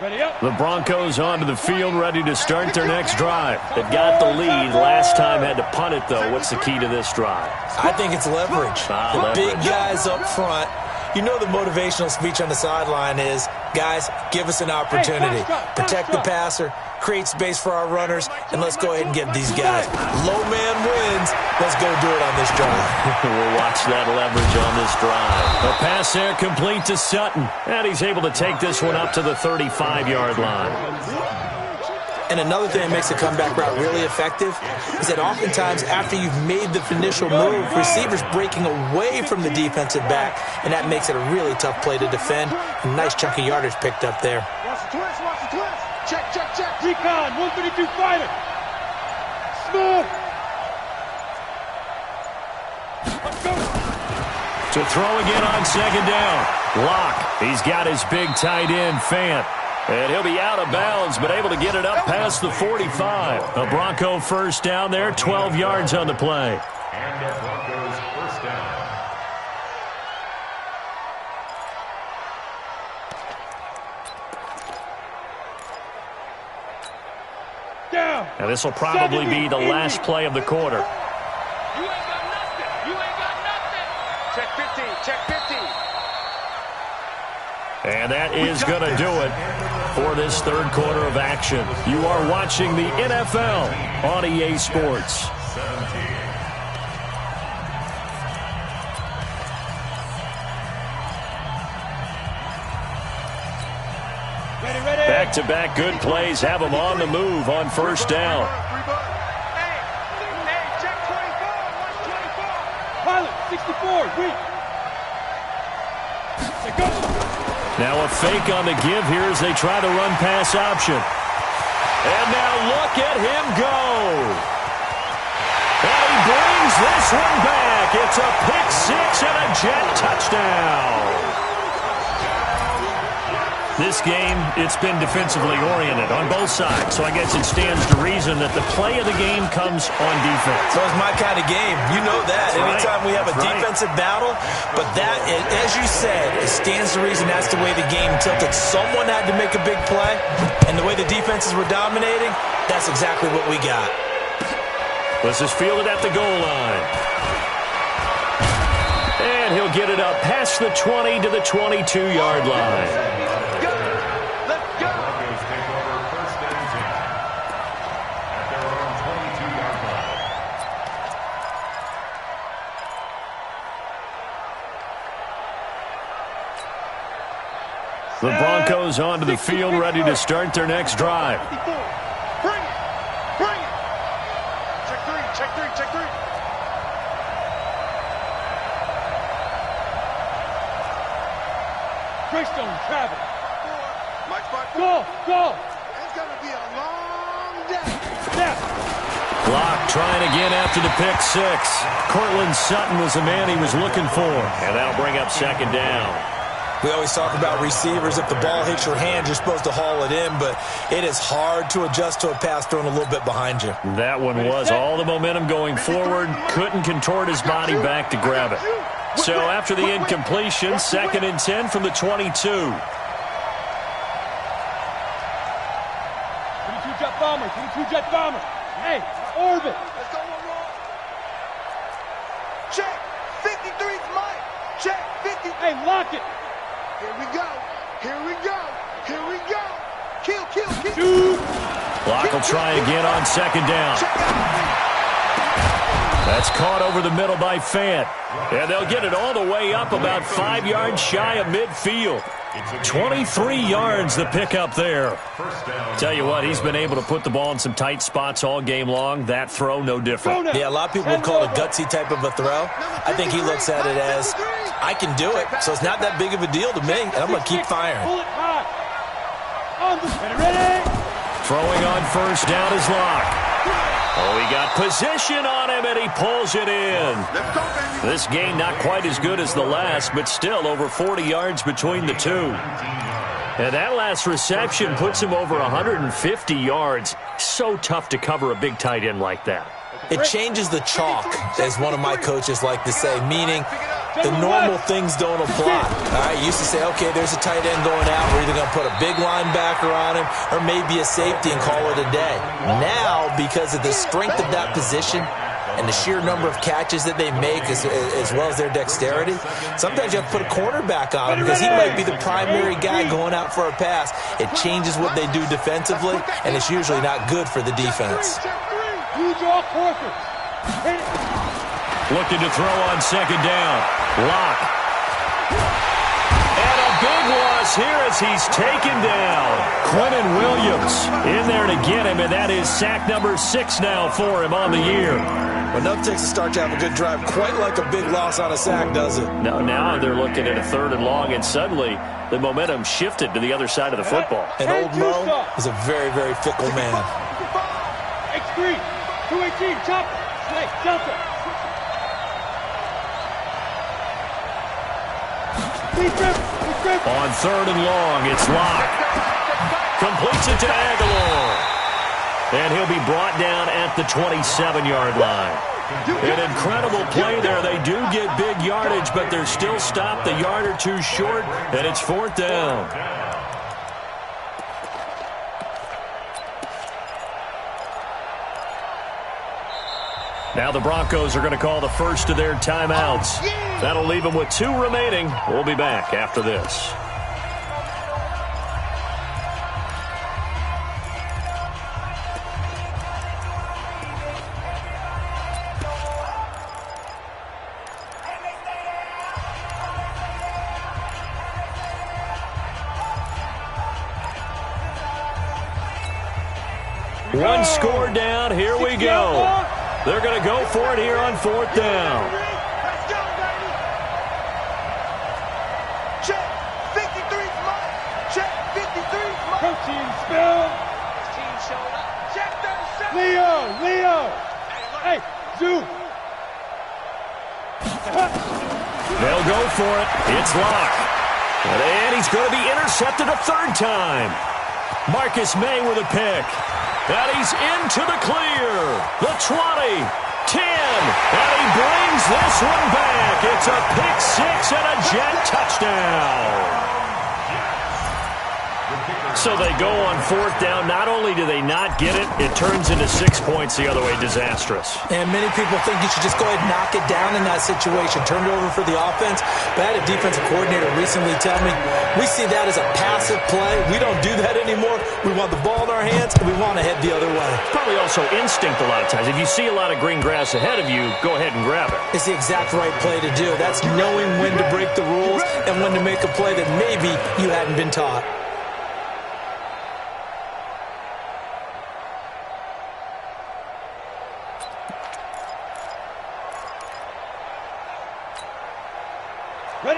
The Broncos onto the field, ready to start their next drive. They've got the lead. Last time had to punt it, though. What's the key to this drive? I think it's leverage. The big guys up front. You know the motivational speech on the sideline is, guys, give us an opportunity. Protect the passer, create space for our runners, and let's go ahead and get these guys. Low man wins. Let's go do it on this drive. We'll watch that leverage on this drive. A pass there complete to Sutton. And he's able to take this one up to the 35-yard line. And another thing that makes a comeback route really effective is that oftentimes after you've made the initial move, receivers breaking away from the defensive back, and that makes it a really tough play to defend. A nice chunk of yardage picked up there. Watch the twist, watch the twist. Check, check, check. Recon, 132 fighter. Smooth. Let's go. To throw again on second down. Locke. He's got his big tight end, Fant. And he'll be out of bounds, but able to get it up past the 45. A Bronco first down there, 12 yards on the play. And the Broncos first down. Down. And this will probably be the last play of the quarter. You ain't got nothing. You ain't got nothing. Check 15. Check 15. And that is going to do it for this third quarter of action. You are watching the NFL on EA Sports. Ready, ready. Back-to-back good plays have them on the move on first down. Hey, check 24. Watch 24. Pilot, 64. Weak. Let's go. Now a fake on the give here as they try to run pass option. And now look at him go. And he brings this one back. It's a pick six and a jet touchdown. This game, it's been defensively oriented on both sides, so I guess it stands to reason that the play of the game comes on defense. So it's my kind of game. You know that. That's Anytime right. we have a defensive battle, but that, as you said, it stands to reason that's the way the game tilted. Someone had to make a big play, and the way the defenses were dominating, that's exactly what we got. This is fielded at the goal line. And he'll get it up past the 20 to the 22-yard line. The Broncos onto the field, ready to start their next drive. Bring it. Bring it. Check three. Check three. Check three. Greystone, travel. Mike, Go, go. It's going to be a long day. Snap. Block trying again after the pick six. Cortland Sutton was the man he was looking for. And that'll bring up second down. We always talk about receivers. If the ball hits your hand, you're supposed to haul it in, but it is hard to adjust to a pass thrown a little bit behind you. That one was all the momentum going forward. Couldn't contort his body back to grab it. So after the incompletion, 2nd and 10 from the 22. 22 jet bomber. 22 jet bomber. Hey, orbit. Let's go, one. Check. 53's Mike. Check. 50. Hey, lock it. Here we go. Here we go. Here we go. Kill, kill, kill. Shoot. Block will try again on second down. Check out. That's caught over the middle by Fant. And they'll get it all the way up about 5 yards shy of midfield. 23 yards the pickup there. Tell you what, he's been able to put the ball in some tight spots all game long. That throw, no different. Yeah, a lot of people would call it a gutsy type of a throw. I think he looks at it as, I can do it, so it's not that big of a deal to me, and I'm going to keep firing. Pull it high. On the ready. Throwing on first down is Locke. Oh, he got position on him, and he pulls it in. This game not quite as good as the last, but still over 40 yards between the two. And that last reception puts him over 150 yards. So tough to cover a big tight end like that. It changes the chalk, as one of my coaches like to say, meaning the normal things don't apply. All right, you used to say, okay, there's a tight end going out. We're either going to put a big linebacker on him or maybe a safety and call it a day. Now, because of the strength of that position and the sheer number of catches that they make as well as their dexterity, sometimes you have to put a cornerback on him because he might be the primary guy going out for a pass. It changes what they do defensively, and it's usually not good for the defense. Use your forces. Hit it. Looking to throw on second down. Lock. And a big loss here as he's taken down. Quentin Williams in there to get him, and that is sack number 6 now for him on the year. Enough takes to start to have a good drive, quite like a big loss on a sack, does it? Now they're looking at a 3rd and long, and suddenly the momentum shifted to the other side of the football. And old Mo is a very, very fickle man. X3, 218, chopper, snake, jumper. On 3rd and long, it's Locke. Completes it to Aguilar. And he'll be brought down at the 27-yard line. An incredible play there. They do get big yardage, but they're still stopped a yard or two short, and it's 4th down. Now the Broncos are going to call the first of their timeouts. That'll leave them with 2 remaining. We'll be back after this. One score down. Here we go. They're going to go for it here on 4th down. Let's go, baby. Check 53's mine. Check 53's mine. Protein spill. Team showed up. Check 37. Leo. Hey, Zoo. They'll go for it. It's Locke. And he's going to be intercepted a 3rd time. Marcus May with a pick. And he's into the clear. The 20, 10, and he brings this one back. It's a pick 6 and a Jet touchdown. So they go on 4th down. Not only do they not get it, it turns into 6 points the other way. Disastrous. And many people think you should just go ahead and knock it down in that situation. Turn it over for the offense. But I had a defensive coordinator recently tell me, we see that as a passive play. We don't do that anymore. We want the ball in our hands, and we want to head the other way. Probably also instinct a lot of times. If you see a lot of green grass ahead of you, go ahead and grab it. It's the exact right play to do. That's knowing when to break the rules and when to make a play that maybe you hadn't been taught.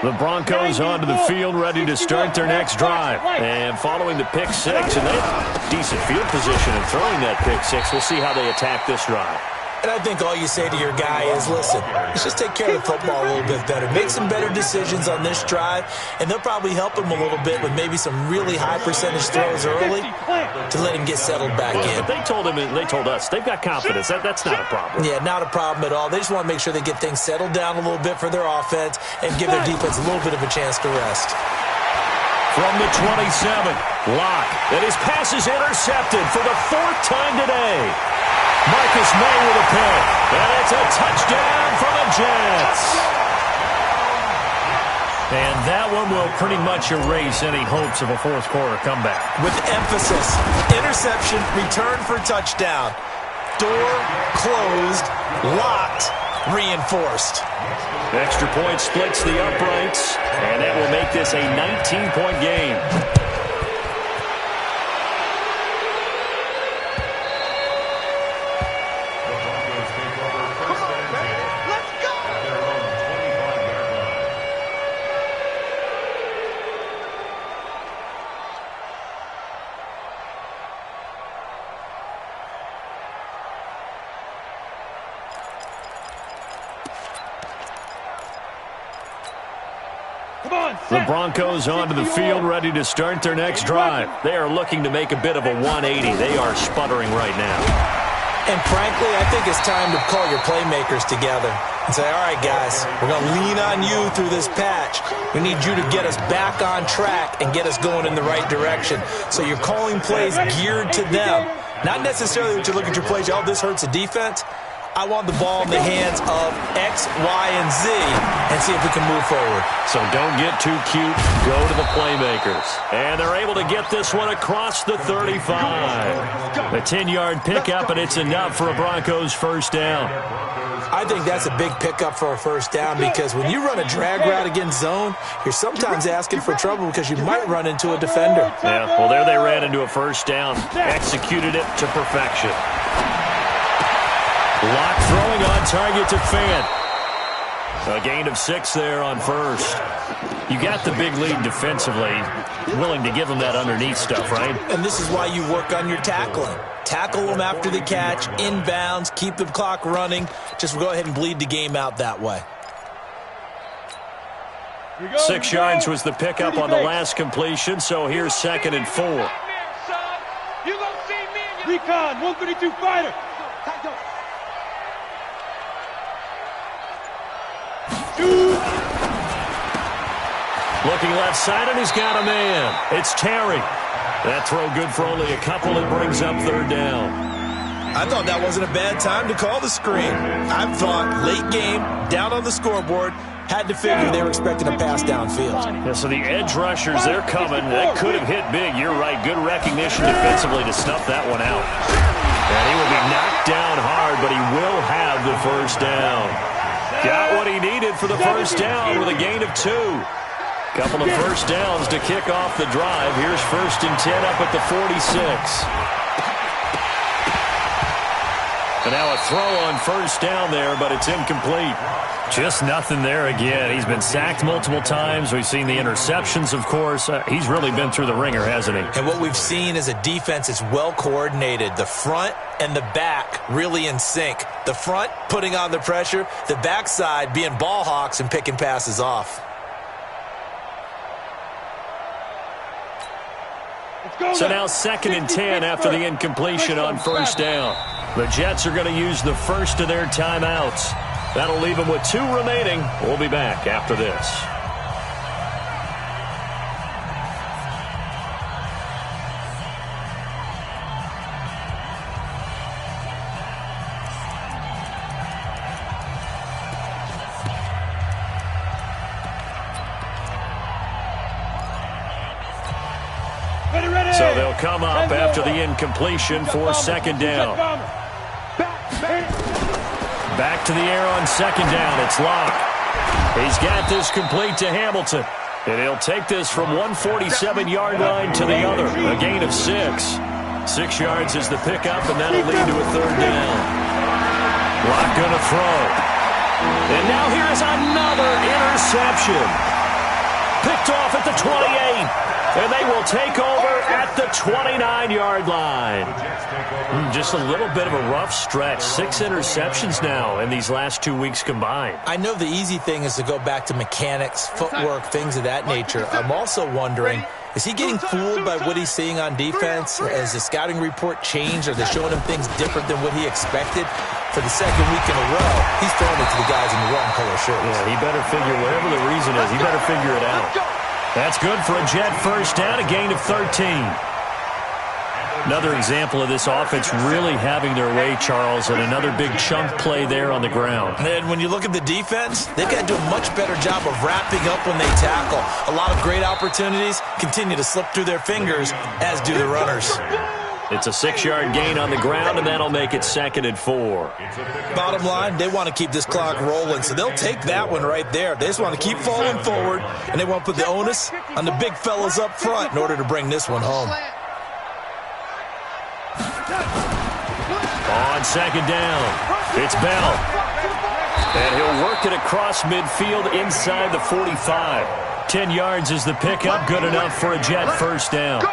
The Broncos onto the field, ready to start their next drive. And following the pick 6, and they have decent field position in throwing that pick 6. We'll see how they attack this drive. And I think all you say to your guy is, listen, let's just take care of the football a little bit better. Make some better decisions on this drive, and they'll probably help him a little bit with maybe some really high percentage throws early to let him get settled back in. But they told him, and they told us, they've got confidence. That's not a problem. Yeah, not a problem at all. They just want to make sure they get things settled down a little bit for their offense and give their defense a little bit of a chance to rest. From the 27, Locke. And his pass is intercepted for the 4th time today. Marcus May with a pick. And it's a touchdown for the Jets. And that one will pretty much erase any hopes of a 4th quarter comeback. With emphasis, interception, return for touchdown. Door closed, locked, reinforced. Extra point splits the uprights, and that will make this a 19-point game. The Broncos onto the field, ready to start their next drive. They are looking to make a bit of a 180. They are sputtering right now. And frankly, I think it's time to call your playmakers together. and say, all right, guys, we're going to lean on you through this patch. We need you to get us back on track and get us going in the right direction. So you're calling plays geared to them. Not necessarily that you look at your plays, oh, this hurts the defense. I want the ball in the hands of X, Y, and Z and see if we can move forward. So don't get too cute. Go to the playmakers. And they're able to get this one across the 35. A 10-yard pickup, and it's enough for a Broncos first down. I think that's a big pickup for a first down because when you run a drag route against zone, you're sometimes asking for trouble because you might run into a defender. Yeah, well, there they ran into a first down. Executed it to perfection. Lock throwing on target to Fant. A gain of 6 there on first. You got the big lead defensively. Willing to give them that underneath stuff, right? And this is why you work on your tackling. Tackle them after the catch, inbounds, keep the clock running. Just go ahead and bleed the game out that way. 6 yards was the pickup on the last completion, so here's 2nd and 4. Recon, 132 fighter. Looking left side, and he's got a man. It's Terry. That throw good for only a couple. It brings up 3rd down. I thought that wasn't a bad time to call the screen. I thought late game, down on the scoreboard, had to figure they were expecting a pass downfield. Yeah, so the edge rushers, they're coming. That could have hit big. You're right. Good recognition defensively to snuff that one out. And he will be knocked down hard, but he will have the first down. Got what he needed for the first down with a gain of 2. Couple of first downs to kick off the drive. Here's 1st and 10 up at the 46. And now a throw on first down there, but it's incomplete. Just nothing there again. He's been sacked multiple times. We've seen the interceptions, of course. He's really been through the ringer, hasn't he? And what we've seen is a defense that's well coordinated. The front and the back really in sync. The front putting on the pressure. The backside being ball hawks and picking passes off. So now 2nd and 10 after the incompletion on first down. The Jets are going to use the first of their timeouts. That'll leave them with 2 remaining. We'll be back after this. So they'll come up after the incompletion for 2nd down. Back to the air on 2nd down. It's Locke. He's got this complete to Hamilton. And he'll take this from 147-yard line to the other. A gain of 6. 6 yards is the pickup, and that'll lead to a 3rd down. Locke going to throw. And now here's another interception. Picked off at the 28. And they will take over at the 29-yard line. Just a little bit of a rough stretch. 6 interceptions now in these last 2 weeks combined. I know the easy thing is to go back to mechanics, footwork, things of that nature. I'm also wondering, is he getting fooled by what he's seeing on defense? Has the scouting report changed? Are they showing him things different than what he expected? For the 2nd week in a row, he's throwing it to the guys in the wrong color shirts. Yeah, he better figure, whatever the reason is, he better figure it out. That's good for a Jet first down, a gain of 13. Another example of this offense really having their way, Charles, and another big chunk play there on the ground. And when you look at the defense, they've got to do a much better job of wrapping up when they tackle. A lot of great opportunities continue to slip through their fingers, as do the runners. It's a 6-yard gain on the ground, and that'll make it 2nd and 4. Bottom line, they want to keep this clock rolling, so they'll take that one right there. They just want to keep falling forward, and they want to put the onus on the big fellas up front in order to bring this one home. On 2nd down, it's Bell. And he'll work it across midfield inside the 45. 10 yards is the pickup, good enough for a Jet first down.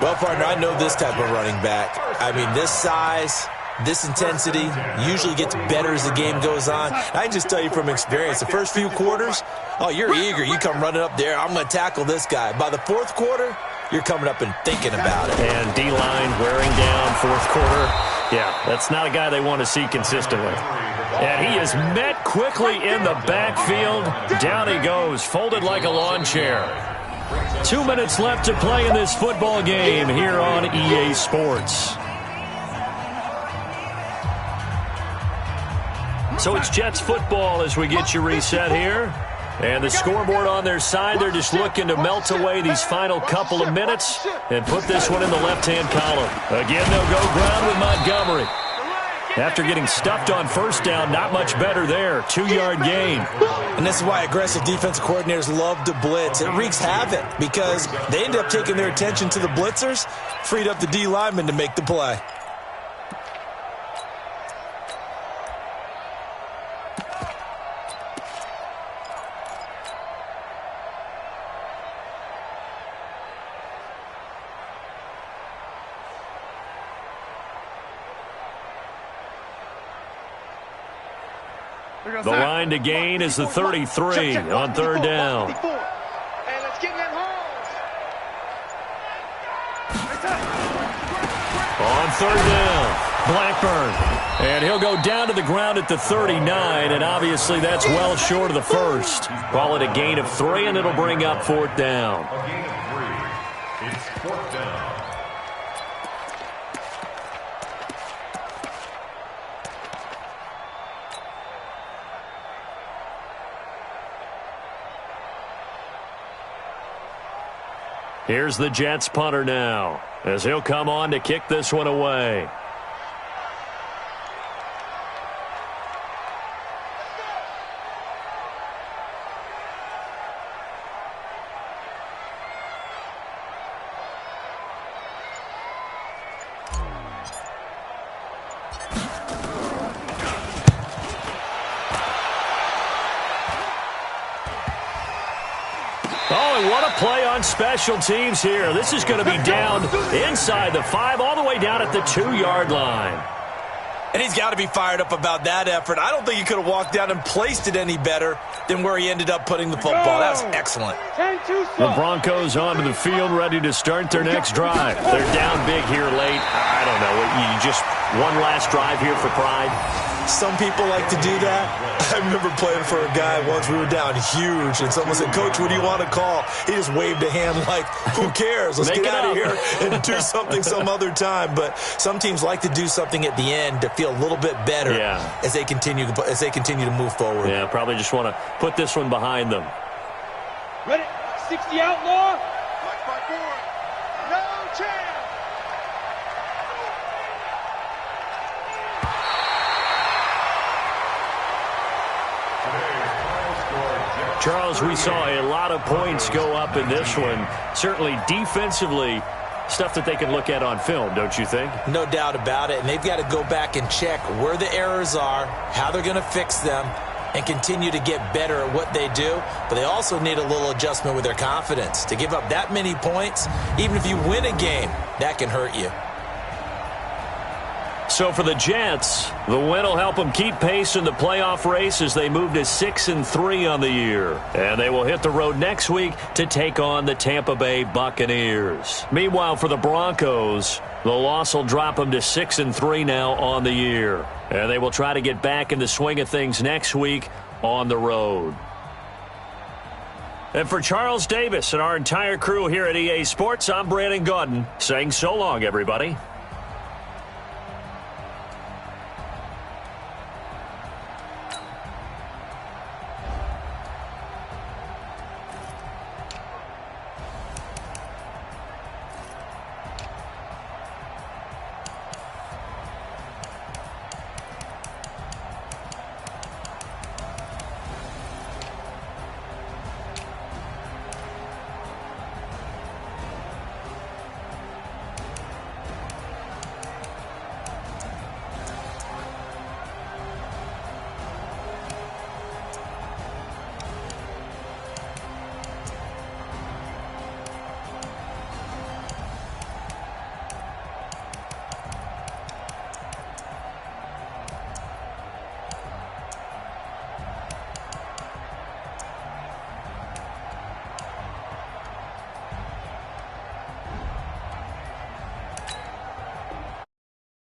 Well, partner, I know this type of running back. I mean, this size, this intensity usually gets better as the game goes on. I can just tell you from experience, the first few quarters, oh, you're eager. You come running up there, I'm going to tackle this guy. By the 4th quarter, you're coming up and thinking about it. And D-line wearing down 4th quarter. Yeah, that's not a guy they want to see consistently. And he is met quickly in the backfield. Down he goes, folded like a lawn chair. 2 minutes left to play in this football game here on EA Sports. So it's Jets football as we get you reset here. And the scoreboard on their side, they're just looking to melt away these final couple of minutes and put this one in the left-hand column. Again, they'll go ground with Montgomery. After getting stuffed on first down, not much better there. 2-yard gain. And this is why aggressive defensive coordinators love to blitz. It wreaks havoc because they end up taking their attention to the blitzers, freed up the D lineman to make the play. The line to gain is the 33 on third down. And let's get that On third down, Blackburn. And he'll go down to the ground at the 39, and obviously that's well short of the first. Call it a gain of 3, and it'll bring up fourth down. A gain of 3. It's fourth down. Here's the Jets punter now, as he'll come on to kick this one away. Oh, and what a play on special teams here. This is going to be down inside the 5, all the way down at the 2-yard line. And he's got to be fired up about that effort. I don't think he could have walked down and placed it any better than where he ended up putting the football. That was excellent. The Broncos onto the field, ready to start their next drive. They're down big here late. I don't know. You just one last drive here for pride? Some people like to do that. I remember playing for a guy once. We were down huge, and someone said, "Coach, what do you want to call?" He just waved a hand like, who cares? Let's get out of here and do something some other time. But some teams like to do something at the end to feel a little bit better as they continue to move forward. Yeah, probably just want to put this one behind them. Ready? 60 outlaw. Watch my board. No chance. Charles, we saw a lot of points go up in this one. Certainly defensively, stuff that they can look at on film, don't you think? No doubt about it. And they've got to go back and check where the errors are, how they're going to fix them, and continue to get better at what they do. But they also need a little adjustment with their confidence. To give up that many points, even if you win a game, that can hurt you. So for the Jets, the win will help them keep pace in the playoff race as they move to 6-3 on the year. And they will hit the road next week to take on the Tampa Bay Buccaneers. Meanwhile, for the Broncos, the loss will drop them to 6-3 now on the year. And they will try to get back in the swing of things next week on the road. And for Charles Davis and our entire crew here at EA Sports, I'm Brandon Gaudin saying so long, everybody.